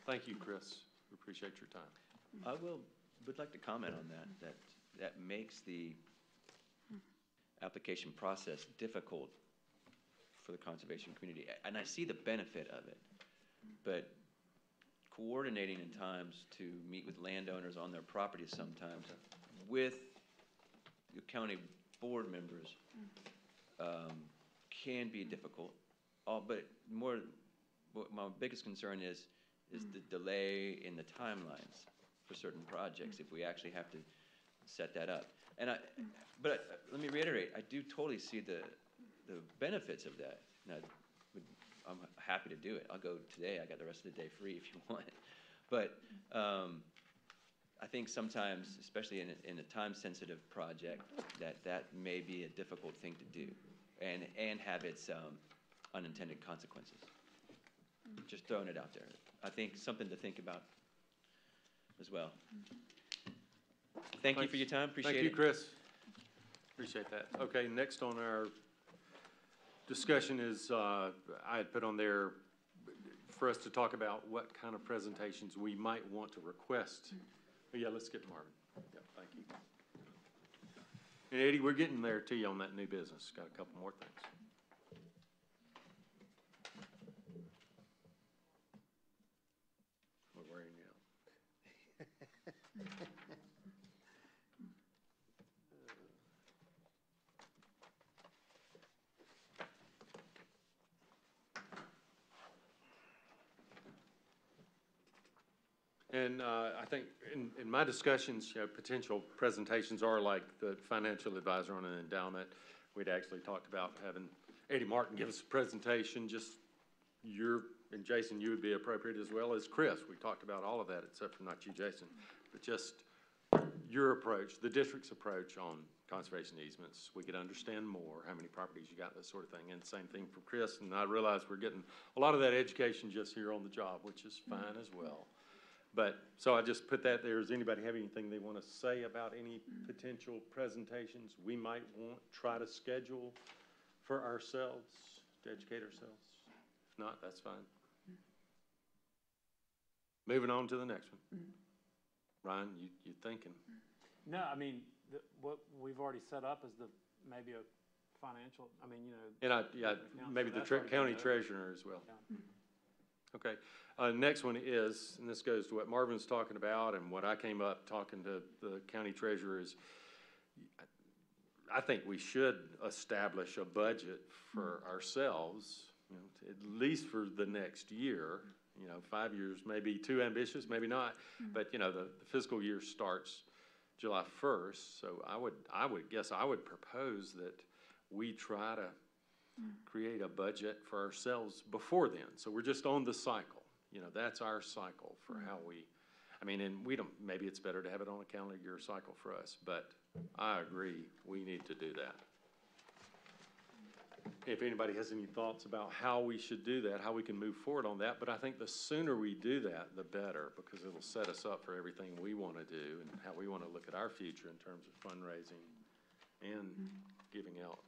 Thank you, Chris. We appreciate your time. I would like to comment on that. That makes the application process difficult for the conservation community. And I see the benefit of it, but coordinating in times to meet with landowners on their properties sometimes with the county board members can be difficult. But my biggest concern is the delay in the timelines for certain projects if we actually have to set that up. But let me reiterate, I do totally see the benefits of that. And I'm happy to do it. I'll go today. I got the rest of the day free if you want. But I think sometimes, especially in a time-sensitive project, that may be a difficult thing to do and have its unintended consequences. Just throwing it out there. I think something to think about as well. Thank you for your time. Appreciate it. Thank you, Chris. Appreciate that. Okay, next on our discussion is, I had put on there for us to talk about what kind of presentations we might want to request. But yeah, let's get to Marvin. Yeah, thank you. And Eddie, we're getting there to you on that new business. Got a couple more things. We're wearing you out. And I think in my discussions, potential presentations are like the financial advisor on an endowment. We'd actually talked about having Eddie Martin give us a presentation, just and Jason, you would be appropriate as well as Chris. We talked about all of that, except for not you, Jason, but just your approach, the district's approach on conservation easements. We could understand more, how many properties you got, that sort of thing. And same thing from Chris, and I realize we're getting a lot of that education just here on the job, which is fine as well. But, so I just put that there. Does anybody have anything they want to say about any potential presentations we might try to schedule for ourselves, to educate ourselves? If not, that's fine. Moving on to the next one. Ryan, you thinking? No, I mean, what we've already set up is maybe a financial, I mean, And maybe the county treasurer as well. Yeah. Okay. Next one is, and this goes to what Marvin's talking about and what I came up talking to the county treasurer is, I think we should establish a budget for ourselves, at least for the next year. 5 years may be too ambitious, maybe not, but the fiscal year starts July 1st. So I would propose that we try to create a budget for ourselves before then. So we're just on the cycle. You know, that's our cycle for how we, I mean, and we don't, maybe it's better to have it on a calendar year cycle for us, but I agree, we need to do that. If anybody has any thoughts about how we should do that, how we can move forward on that, but I think the sooner we do that, the better, because it'll set us up for everything we want to do and how we want to look at our future in terms of fundraising and giving out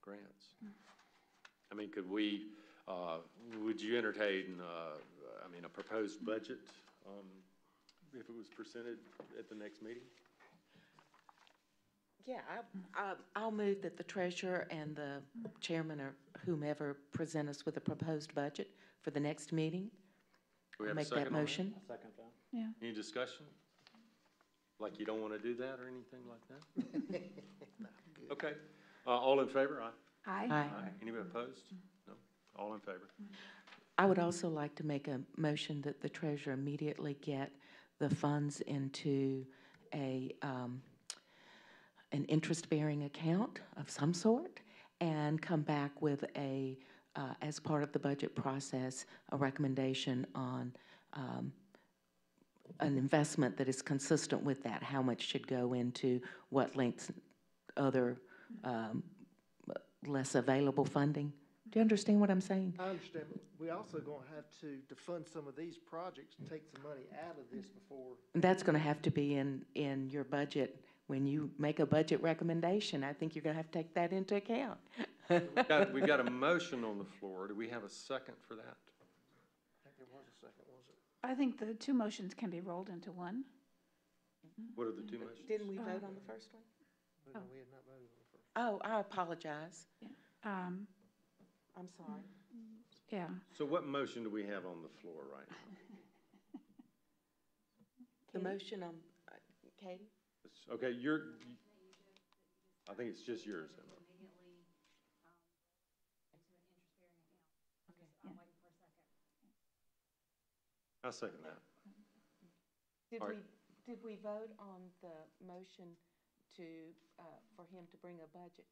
grants. I mean, could we, would you entertain, I mean, a proposed budget, if it was presented at the next meeting? Yeah, I'll move that the treasurer and the chairman or whomever present us with a proposed budget for the next meeting. Do we have a Make second that on that? motion. Second that. Yeah. Any discussion? Like you don't want to do that or anything like that? Okay. All in favor? Aye. Aye. Anybody opposed? No? All in favor? I would also like to make a motion that the treasurer immediately get the funds into an interest-bearing account of some sort and come back with as part of the budget process, a recommendation on an investment that is consistent with that, how much should go into what links other less available funding. Do you understand what I'm saying? I understand, but we also gonna have to fund some of these projects, take some money out of this before. That's going to have to be in your budget. When you make a budget recommendation, I think you're going to have to take that into account. We've got a motion on the floor. Do we have a second for that? I think there was a second, was it? I think the two motions can be rolled into one. What are the two motions? Didn't we vote on the first one? No, we had not voted on the first. Oh, I apologize. Um, I'm sorry. yeah. So what motion do we have on the floor right now? The motion on, Katie? Okay, I think it's just yours. Emma. Immediately, into an interest-bearing account. I'm waiting for a second. I'll second that. Did All right. did we vote on the motion for him to bring a budget?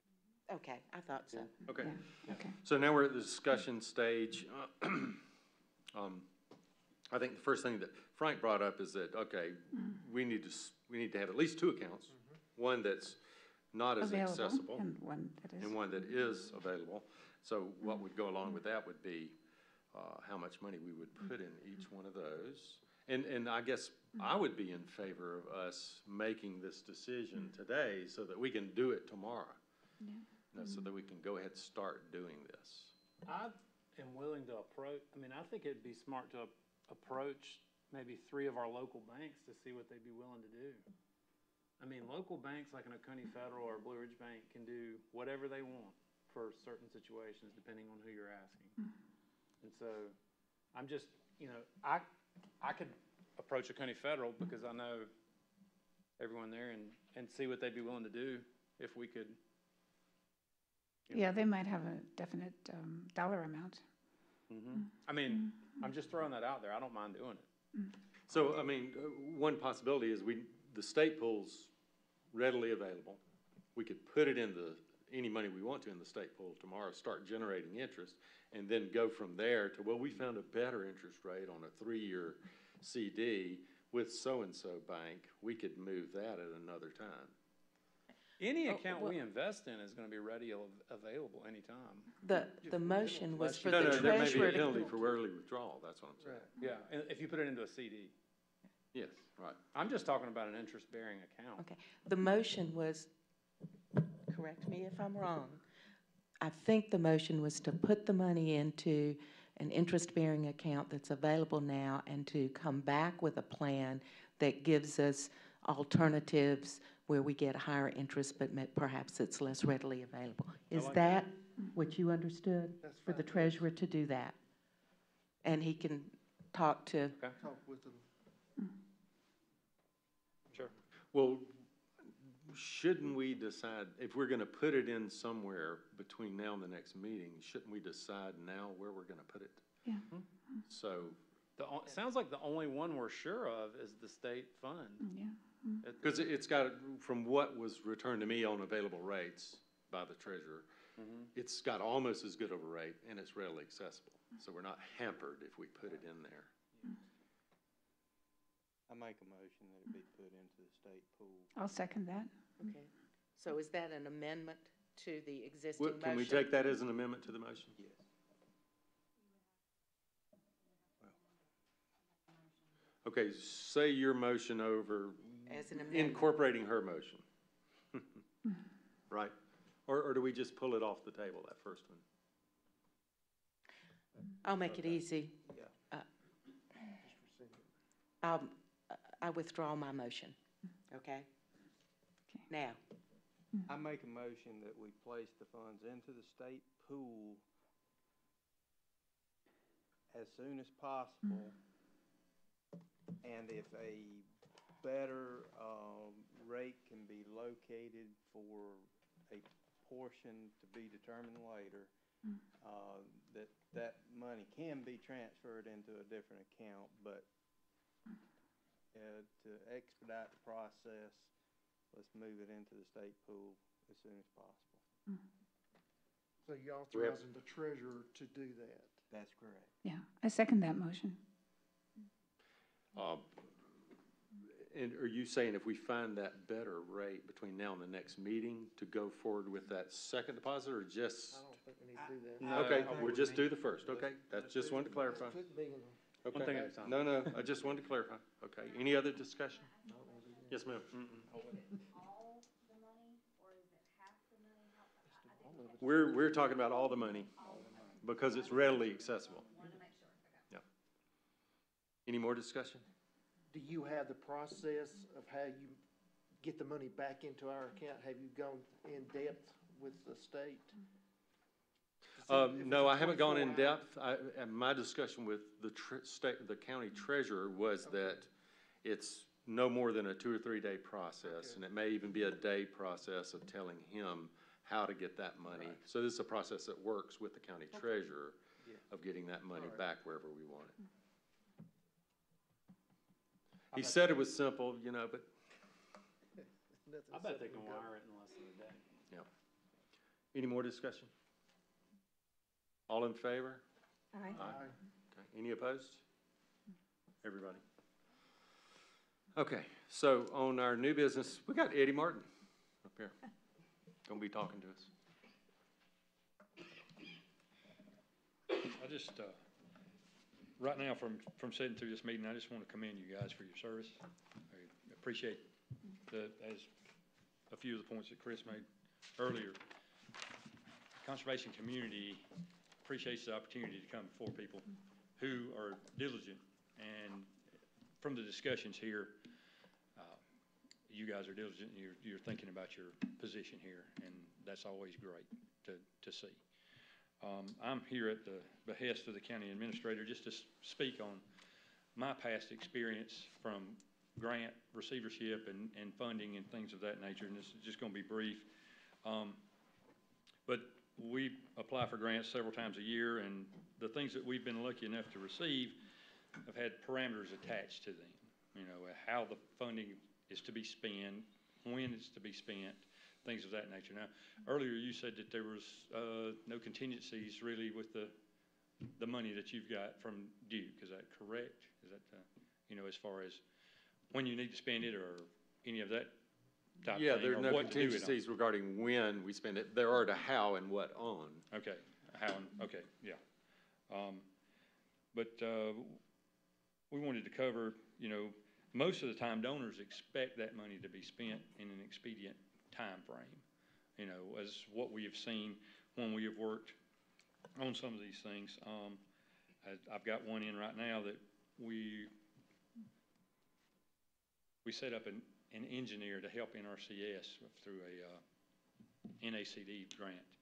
Okay, I thought so. Okay. Yeah, okay. So now we're at the discussion stage. I think the first thing that Frank brought up is that, okay, we need to have at least two accounts. One that's not as Available, accessible and one that is. and one that is available. So what would go along with that would be how much money we would put in each one of those. And I guess I would be in favor of us making this decision today so that we can do it tomorrow. Yeah. You know, so that we can go ahead and start doing this. I am willing to approach, I mean, I think it'd be smart to approach maybe 3 of our local banks to see what they'd be willing to do. I mean, local banks like an Oconee Federal or Blue Ridge Bank can do whatever they want for certain situations, depending on who you're asking. And so I'm just, you know, I could approach Oconee Federal because I know everyone there and see what they'd be willing to do if we could. Yeah, they might have a definite dollar amount. I mean, I'm just throwing that out there. I don't mind doing it. So, I mean, one possibility is the state pool's readily available. We could put it in any money we want to in the state pool tomorrow, start generating interest, and then go from there to, well, we found a better interest rate on a 3-year CD with so-and-so bank. We could move that at another time. Any account we invest in is gonna be ready, available anytime. The motion was for No, the there may be treasurer a to. penalty for early withdrawal, that's what I'm saying. Yeah, and if you put it into a CD. Yes, right. I'm just talking about an interest-bearing account. Okay, the motion was, correct me if I'm wrong, I think the motion was to put the money into an interest-bearing account that's available now and to come back with a plan that gives us alternatives where we get higher interest, but perhaps it's less readily available. Is like that what you understood? That's For the fine. treasurer to do that? And he can talk to, Talk with them. Sure. Well, shouldn't we decide, if we're gonna put it in somewhere between now and the next meeting, shouldn't we decide now where we're gonna put it? Yeah. So, Sounds like the only one we're sure of is the state fund. Yeah. because it's got, from what was returned to me on available rates by the treasurer, it's got almost as good of a rate and it's readily accessible. So we're not hampered if we put it in there. I make a motion that it be put into the state pool. I'll second that. Okay. So is that an amendment to the existing motion? Can we take that as an amendment to the motion? Yes. Okay, say your motion over As an amendment. incorporating her motion. Right? Or do we just pull it off the table, that first one? I'll make it easy. I withdraw my motion, okay? Now, I make a motion that we place the funds into the state pool as soon as possible. And if a better, rate can be located for a portion to be determined later, that money can be transferred into a different account, but to expedite the process, let's move it into the state pool as soon as possible. So you're authorizing the treasurer to do that? That's correct. Yeah, I second that motion. And are you saying if we find that better rate between now and the next meeting to go forward with that second deposit, or just? I don't think we need to do that. Okay, we'll just do the first, okay? That's just wanted to clarify. Couldn't be in Okay. One thing at a time. No, I just wanted to clarify. Okay, any other discussion? Yes, ma'am. Is it all the money, or is it half the money? I didn't We're talking about all the money because it's readily accessible. want to make sure, okay. Yeah. Any more discussion? Do you have the process of how you get the money back into our account? Have you gone in depth with the state? No, I haven't gone in depth. And my discussion with the county treasurer was that it's no more than a 2 or 3 day process, and it may even be a day process of telling him how to get that money. So this is a process that works with the county treasurer of getting that money back wherever we want it. He said it was simple, but. I bet they can wire it in less than a day. Yeah. Any more discussion? All in favor? Aye. Okay. Any opposed? Everybody? Okay, so on our new business, we got Eddie Martin up here. Gonna be talking to us. I just, right now, from sitting through this meeting, I just want to commend you guys for your service. I appreciate as a few of the points that Chris made earlier. Conservation community appreciates the opportunity to come before people who are diligent, and from the discussions here, you guys are diligent, and you're thinking about your position here, and that's always great to see. I'm here at the behest of the county administrator just to speak on my past experience from grant receivership and funding and things of that nature, and this is just going to be brief. But we apply for grants several times a year, and the things that we've been lucky enough to receive have had parameters attached to them. How the funding is to be spent, when it's to be spent, things of that nature. Now, earlier you said that there was no contingencies really with the money that you've got from Duke. Is that correct? Is that, as far as when you need to spend it or any of that type of thing? Yeah, there are or no what to do it on? contingencies regarding when we spend it. There are to how and what on. Okay, okay, yeah. But we wanted to cover, most of the time donors expect that money to be spent in an expedient time frame, as what we have seen when we have worked on some of these things. I've got one in right now that we set up an engineer to help NRCS through a NACD grant.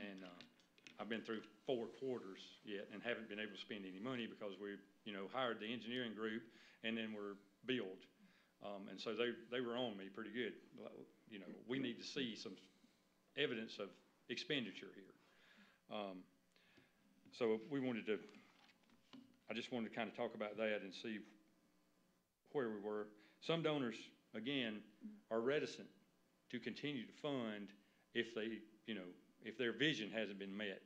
And I've been through 4 quarters yet and haven't been able to spend any money because we, hired the engineering group and then we're billed. And so they were on me pretty good. We need to see some evidence of expenditure here. So I just wanted to kind of talk about that and see where we were. Some donors, again, are reticent to continue to fund if they, if their vision hasn't been met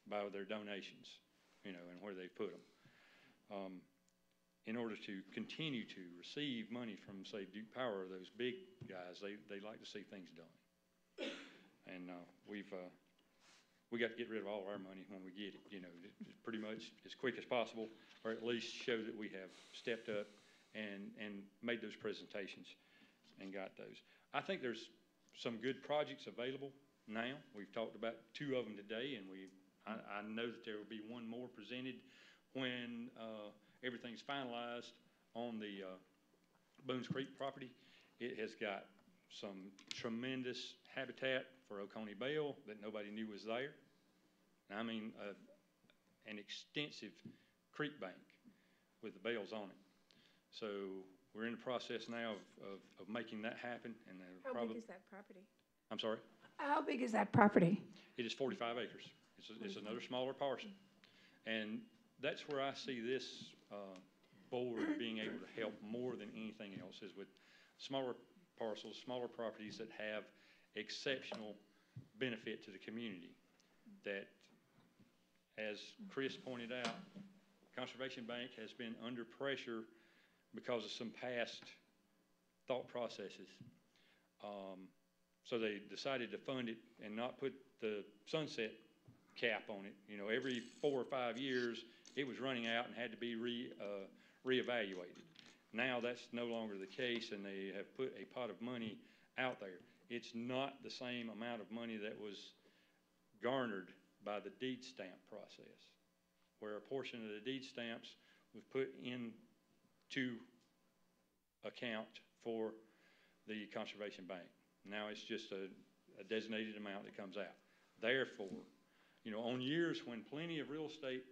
by their donations, you know, and where they put them. In order to continue to receive money from, say, Duke Power, those big guys, they like to see things done. And we got to get rid of all our money when we get it, you know, pretty much as quick as possible, or at least show that we have stepped up and made those presentations and got those. I think there's some good projects available now. We've talked about 2 of them today, and I know that there will be one more presented when everything's finalized on the Boones Creek property. It has got some tremendous habitat for Oconee Bell that nobody knew was there. I mean, an extensive creek bank with the bells on it. So we're in the process now of making that happen. And How big is that property? I'm sorry? How big is that property? It is 45 acres. It's another smaller parcel. And that's where I see this board being able to help more than anything else, is with smaller parcels, smaller properties that have exceptional benefit to the community. That, as Chris pointed out, Conservation Bank has been under pressure because of some past thought processes. So they decided to fund it and not put the sunset cap on it. You know, every 4 or 5 years, it was running out and had to be reevaluated. Now that's no longer the case, and they have put a pot of money out there. It's not the same amount of money that was garnered by the deed stamp process, where a portion of the deed stamps was put into account for the Conservation Bank. Now it's just a designated amount that comes out. Therefore, you know, on years when plenty of real estate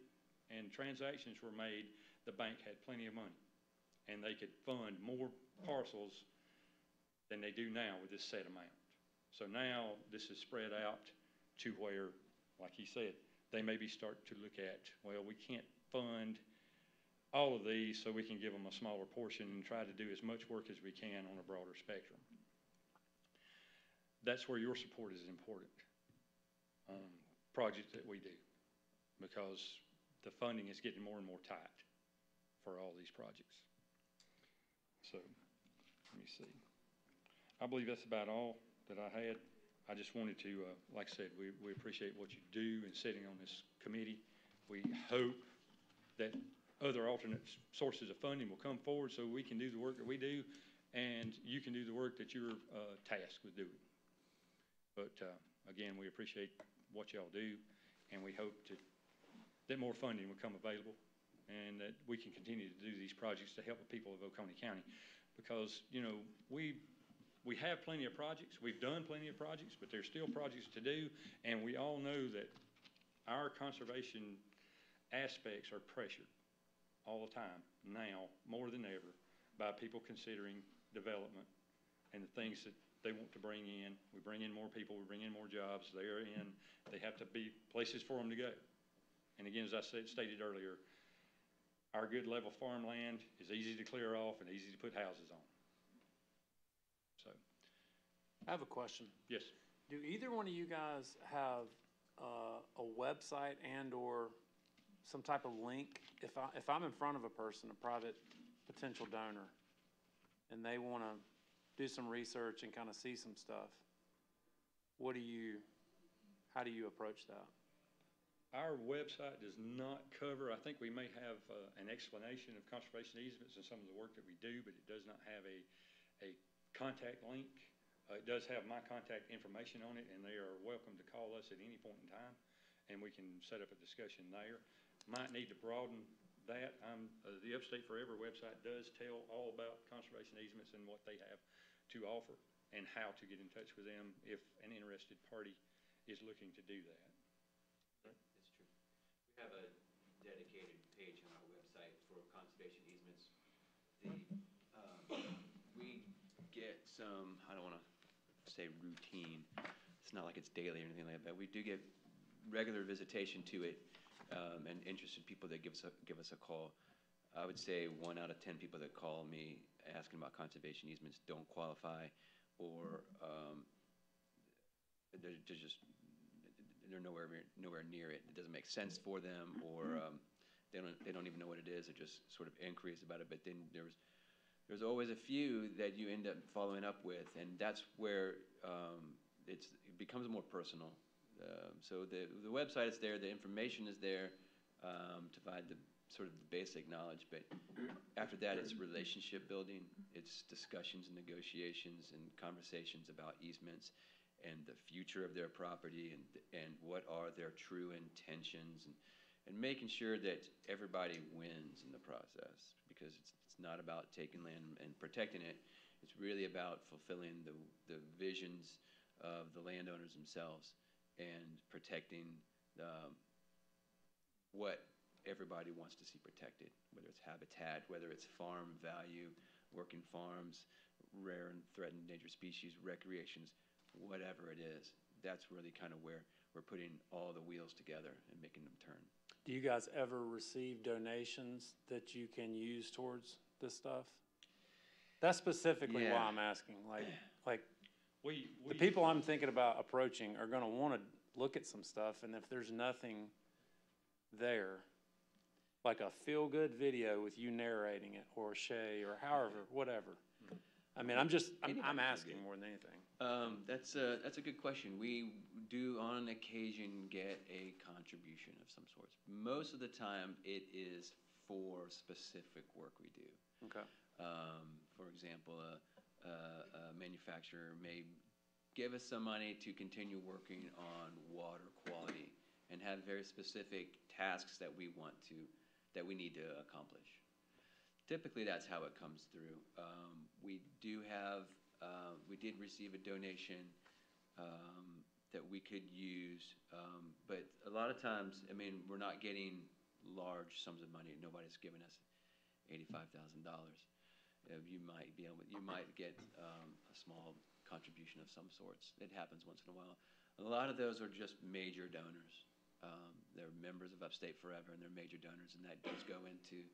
and transactions were made, the bank had plenty of money, and they could fund more parcels than they do now with this set amount. So now this is spread out to where, like he said, they maybe start to look at, well, we can't fund all of these, so we can give them a smaller portion and try to do as much work as we can on a broader spectrum. That's where your support is important on projects that we do, because the funding is getting more and more tight for all these projects. So, let me see. I believe that's about all that I had. I just wanted to, like I said, we appreciate what you do in sitting on this committee. We hope that other alternate sources of funding will come forward so we can do the work that we do, and you can do the work that you're tasked with doing. But again, we appreciate what y'all do, and we hope that more funding will come available, and that we can continue to do these projects to help the people of Oconee County. Because, you know, we have plenty of projects. We've done plenty of projects, but there's still projects to do, and we all know that our conservation aspects are pressured all the time now, more than ever, by people considering development and the things that they want to bring in. We bring in more people, we bring in more jobs. They have to be places for them to go. And again, as I stated earlier, our good level farmland is easy to clear off and easy to put houses on. So, I have a question. yes. Do either one of you guys have a website and/or some type of link? If I'm in front of a person, a private potential donor, and they want to do some research and kind of see some stuff, how do you approach that? Our website does not cover, I think we may have an explanation of conservation easements and some of the work that we do, but it does not have a contact link. It does have my contact information on it, and they are welcome to call us at any point in time, and we can set up a discussion there. Might need to broaden that. The Upstate Forever website does tell all about conservation easements and what they have to offer and how to get in touch with them if an interested party is looking to do that. That's true. We have a dedicated page on our website for conservation easements. We get some, I don't want to say routine, it's not like it's daily or anything like that, but we do get regular visitation to it, and interested people that give us a call. I would say 1 out of 10 people that call me asking about conservation easements don't qualify, or they're nowhere near it. It doesn't make sense for them, or they don't even know what it is. They're just sort of inquiries about it. But then there's always a few that you end up following up with, and that's where it becomes more personal. So the website is there, the information is there to provide the sort of the basic knowledge, but after that it's relationship building, it's discussions and negotiations and conversations about easements and the future of their property and what are their true intentions and making sure that everybody wins in the process, because it's not about taking land and protecting it. It's really about fulfilling the visions of the landowners themselves and protecting what everybody wants to see protected, whether it's habitat, whether it's farm value, working farms, rare and threatened endangered species, recreations, whatever it is. That's really kind of where we're putting all the wheels together and making them turn. Do you guys ever receive donations that you can use towards this stuff? That's specifically why I'm asking. Like the people I'm thinking about approaching are going to want to look at some stuff, and if there's nothing there, like a feel-good video with you narrating it, or Shay, or however, whatever. I mean, I'm asking more than anything. That's a good question. We do on occasion get a contribution of some sorts. Most of the time it is for specific work we do. Okay. For example, a manufacturer may give us some money to continue working on water quality and have very specific tasks that we need to accomplish. Typically, that's how it comes through. We did receive a donation that we could use, but a lot of times, I mean, we're not getting large sums of money. Nobody's giving us $85,000. You might get a small contribution of some sorts. It happens once in a while. A lot of those are just major donors. They're members of Upstate Forever, and they're major donors, and that does go into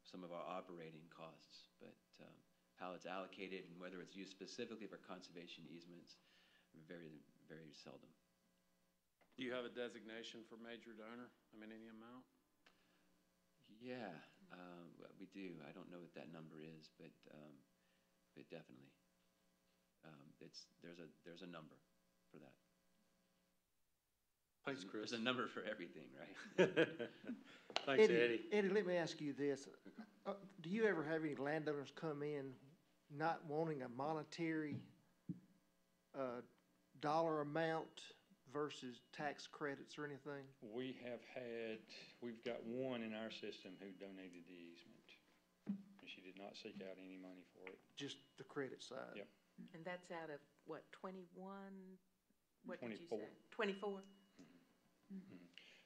some of our operating costs. But how it's allocated and whether it's used specifically for conservation easements, very, very seldom. Do you have a designation for major donor? I mean, any amount? Yeah, we do. I don't know what that number is, but definitely, there's a number for that. Thanks, Chris. There's a number for everything, right? Thanks, Eddie. Eddie, let me ask you this. Do you ever have any landowners come in not wanting a monetary dollar amount versus tax credits or anything? We've got one in our system who donated the easement, and she did not seek out any money for it. Just the credit side? Yep. And that's out of, what, 21? What did you 24. say? 24?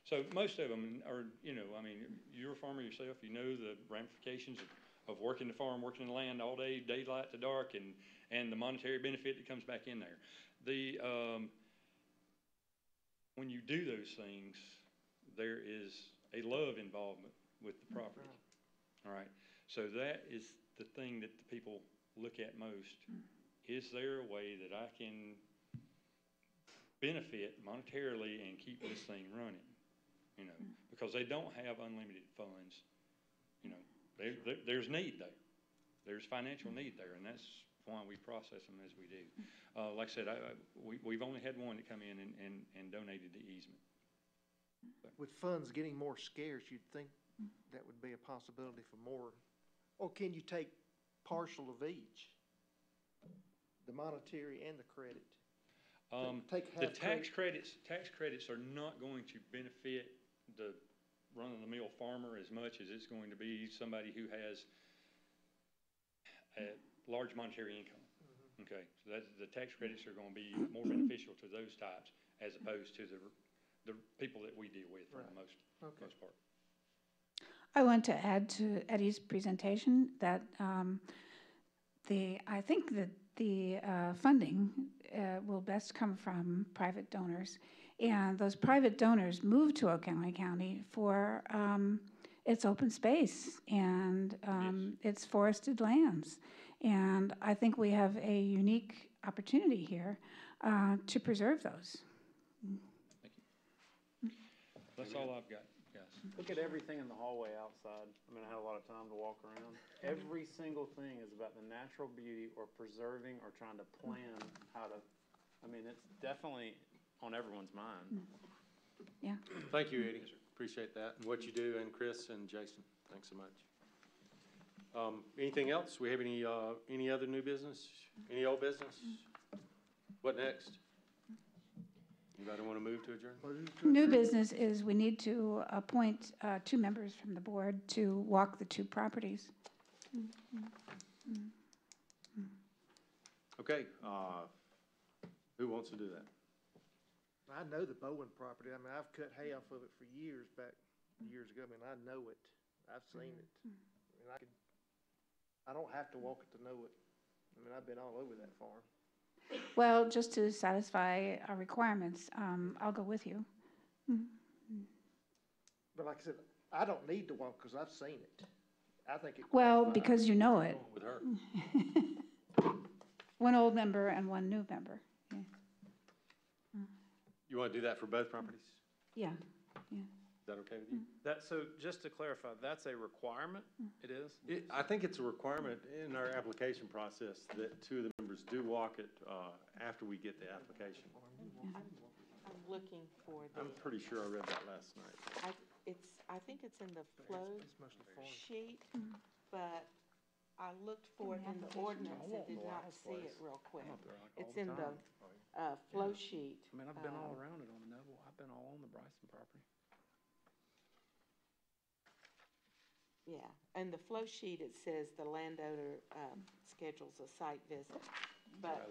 So most of them are, I mean, you're a farmer yourself, you know the ramifications of working the farm, working the land all day, daylight to dark, and the monetary benefit that comes back in there. When you do those things, there is a love involvement with the property. All right. So that is the thing that the people look at most. Is there a way that I can benefit monetarily and keep this thing running? Because they don't have unlimited funds. There's need there. There's financial need there, and that's why we process them as we do. Like I said, we've only had one that come in and donated the easement. With funds getting more scarce, you'd think that would be a possibility for more. Or can you take partial of each? The monetary and the credit? The tax credits are not going to benefit the run-of-the-mill farmer as much as it's going to be somebody who has a large monetary income. Okay, so the tax credits are going to be more beneficial to those types as opposed to the people that we deal with for the most part. I want to add to Eddie's presentation that I think that the funding will best come from private donors. And those private donors moved to Oconee County for its open space and its forested lands. And I think we have a unique opportunity here to preserve those. That's all I've got, guys. Look at everything in the hallway outside. I mean, I had a lot of time to walk around. Every single thing is about the natural beauty or preserving or trying to plan how to, I mean, it's definitely on everyone's mind. Yeah. Thank you, Eddie. Appreciate that, and what you do, and Chris and Jason. Thanks so much. Anything else? We have any other new business? Any old business? What next? Anybody want to move to adjourn? New business is we need to appoint 2 members from the board to walk the 2 properties. Okay, who wants to do that? I know the Bowen property. I mean, I've cut hay off of it for years years ago. I mean, I know it. I've seen it. And I don't have to walk it to know it. I mean, I've been all over that farm. Well, just to satisfy our requirements, I'll go with you. But like I said, I don't need to walk because I've seen it. I think it. Well, qualifies. because you know it. With her. 1 old member and 1 new member. Yeah. You want to do that for both properties? Yeah. Is that okay with you? So just to clarify, that's a requirement? It is? I think it's a requirement in our application process that 2 of the members do walk it after we get the application. I'm looking for I'm pretty sure I read that last night. I think it's in the flow sheet, but I looked for it in the ordinance and did not see it real quick. It's in the flow sheet. I mean, I've been all around it on Noble. I've been all on the Bryson property. Yeah, and the flow sheet, it says the landowner schedules a site visit, but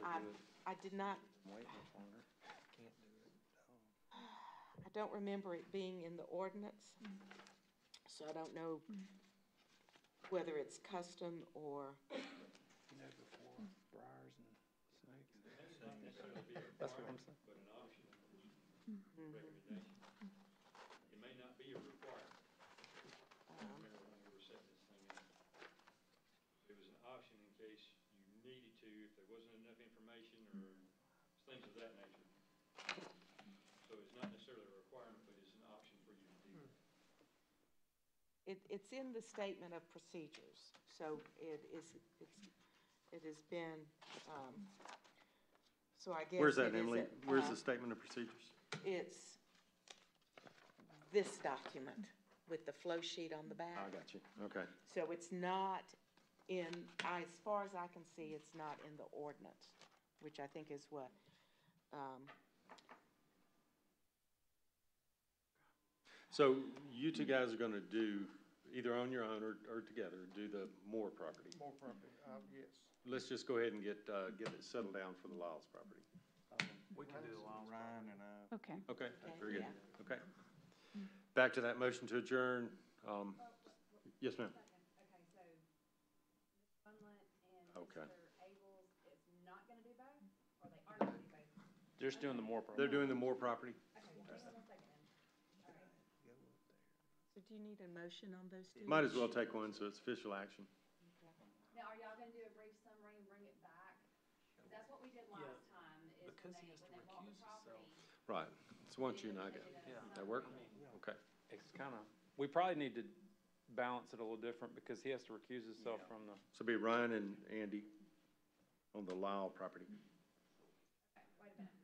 I did not, I don't remember it being in the ordinance, so I don't know whether it's custom or. You know, before briars and snakes. That's what I'm saying. But an option, recommendation. It may not be a requirement. Remember when we were setting this thing up? It was an option in case you needed to, if there wasn't enough information or things of that nature. So it's not necessarily a requirement, but it's an option for you to do. It's in the statement of procedures, so it has been, so I guess. Where's that, it is Emily? Where's the statement of procedures? It's this document with the flow sheet on the back. I got you. Okay. So it's not in, as far as I can see, it's not in the ordinance, which I think is what, So you 2 guys are going to do, either on your own or together, do the Moore property. More property, yes. Let's just go ahead and get it settled down for the Lyles property. We can do the Lyles. Ryan and I. Okay. Okay, very good. yeah. Okay. Back to that motion to adjourn. Yes, ma'am. Okay, so Ms. Bunlett and Okay. Mr. Abels is not gonna do both, or they are gonna do both? They're just doing the more They're program. doing the Moore property. Okay, just give me 1 second then. All right. So do you need a motion on those 2? Might as well take one, so it's official action. Now, are y'all gonna do a brief summary and bring it back? 'Cause that's what we did last time, is when because he they, has to when they bought the recuse himself. property. Right. So once you and I got, that work? Okay. It's kind of, we probably need to balance it a little different because he has to recuse himself from the. So be Ryan and Andy on the Lyle property. Okay, wait a minute.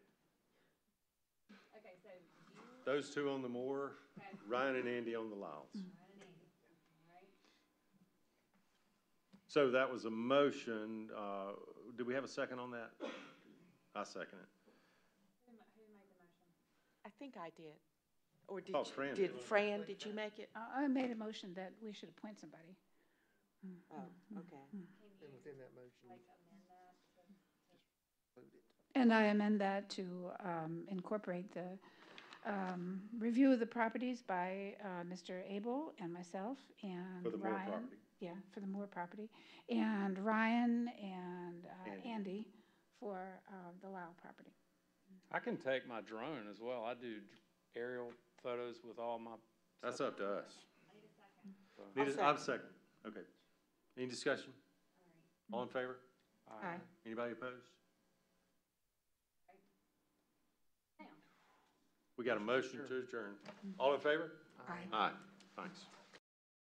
Okay, so you, Those 2 on the Moore, okay, Ryan and Andy on the Lyles. Ryan and Andy, all right? So that was a motion. Do we have a second on that? I second it. Who made the motion? I think I did. Or did, Oh, Fran did did. Fran, did you make it? I made a motion that we should appoint somebody. Oh, okay. Can And you, within that motion, like, amend that to? include it. And I amend that to incorporate the review of the properties by Mr. Abel and myself and For the Moore Ryan. property. Yeah, for the Moore property. And Ryan and Andy for the Lyle property. I can take my drone as well. I do aerial photos with all my. That's up to us. Need a second. I'll I'll second. Okay. Any discussion? All in favor? Aye. Anybody opposed? Now, We got a motion to adjourn. All in favor? Aye. Aye, thanks.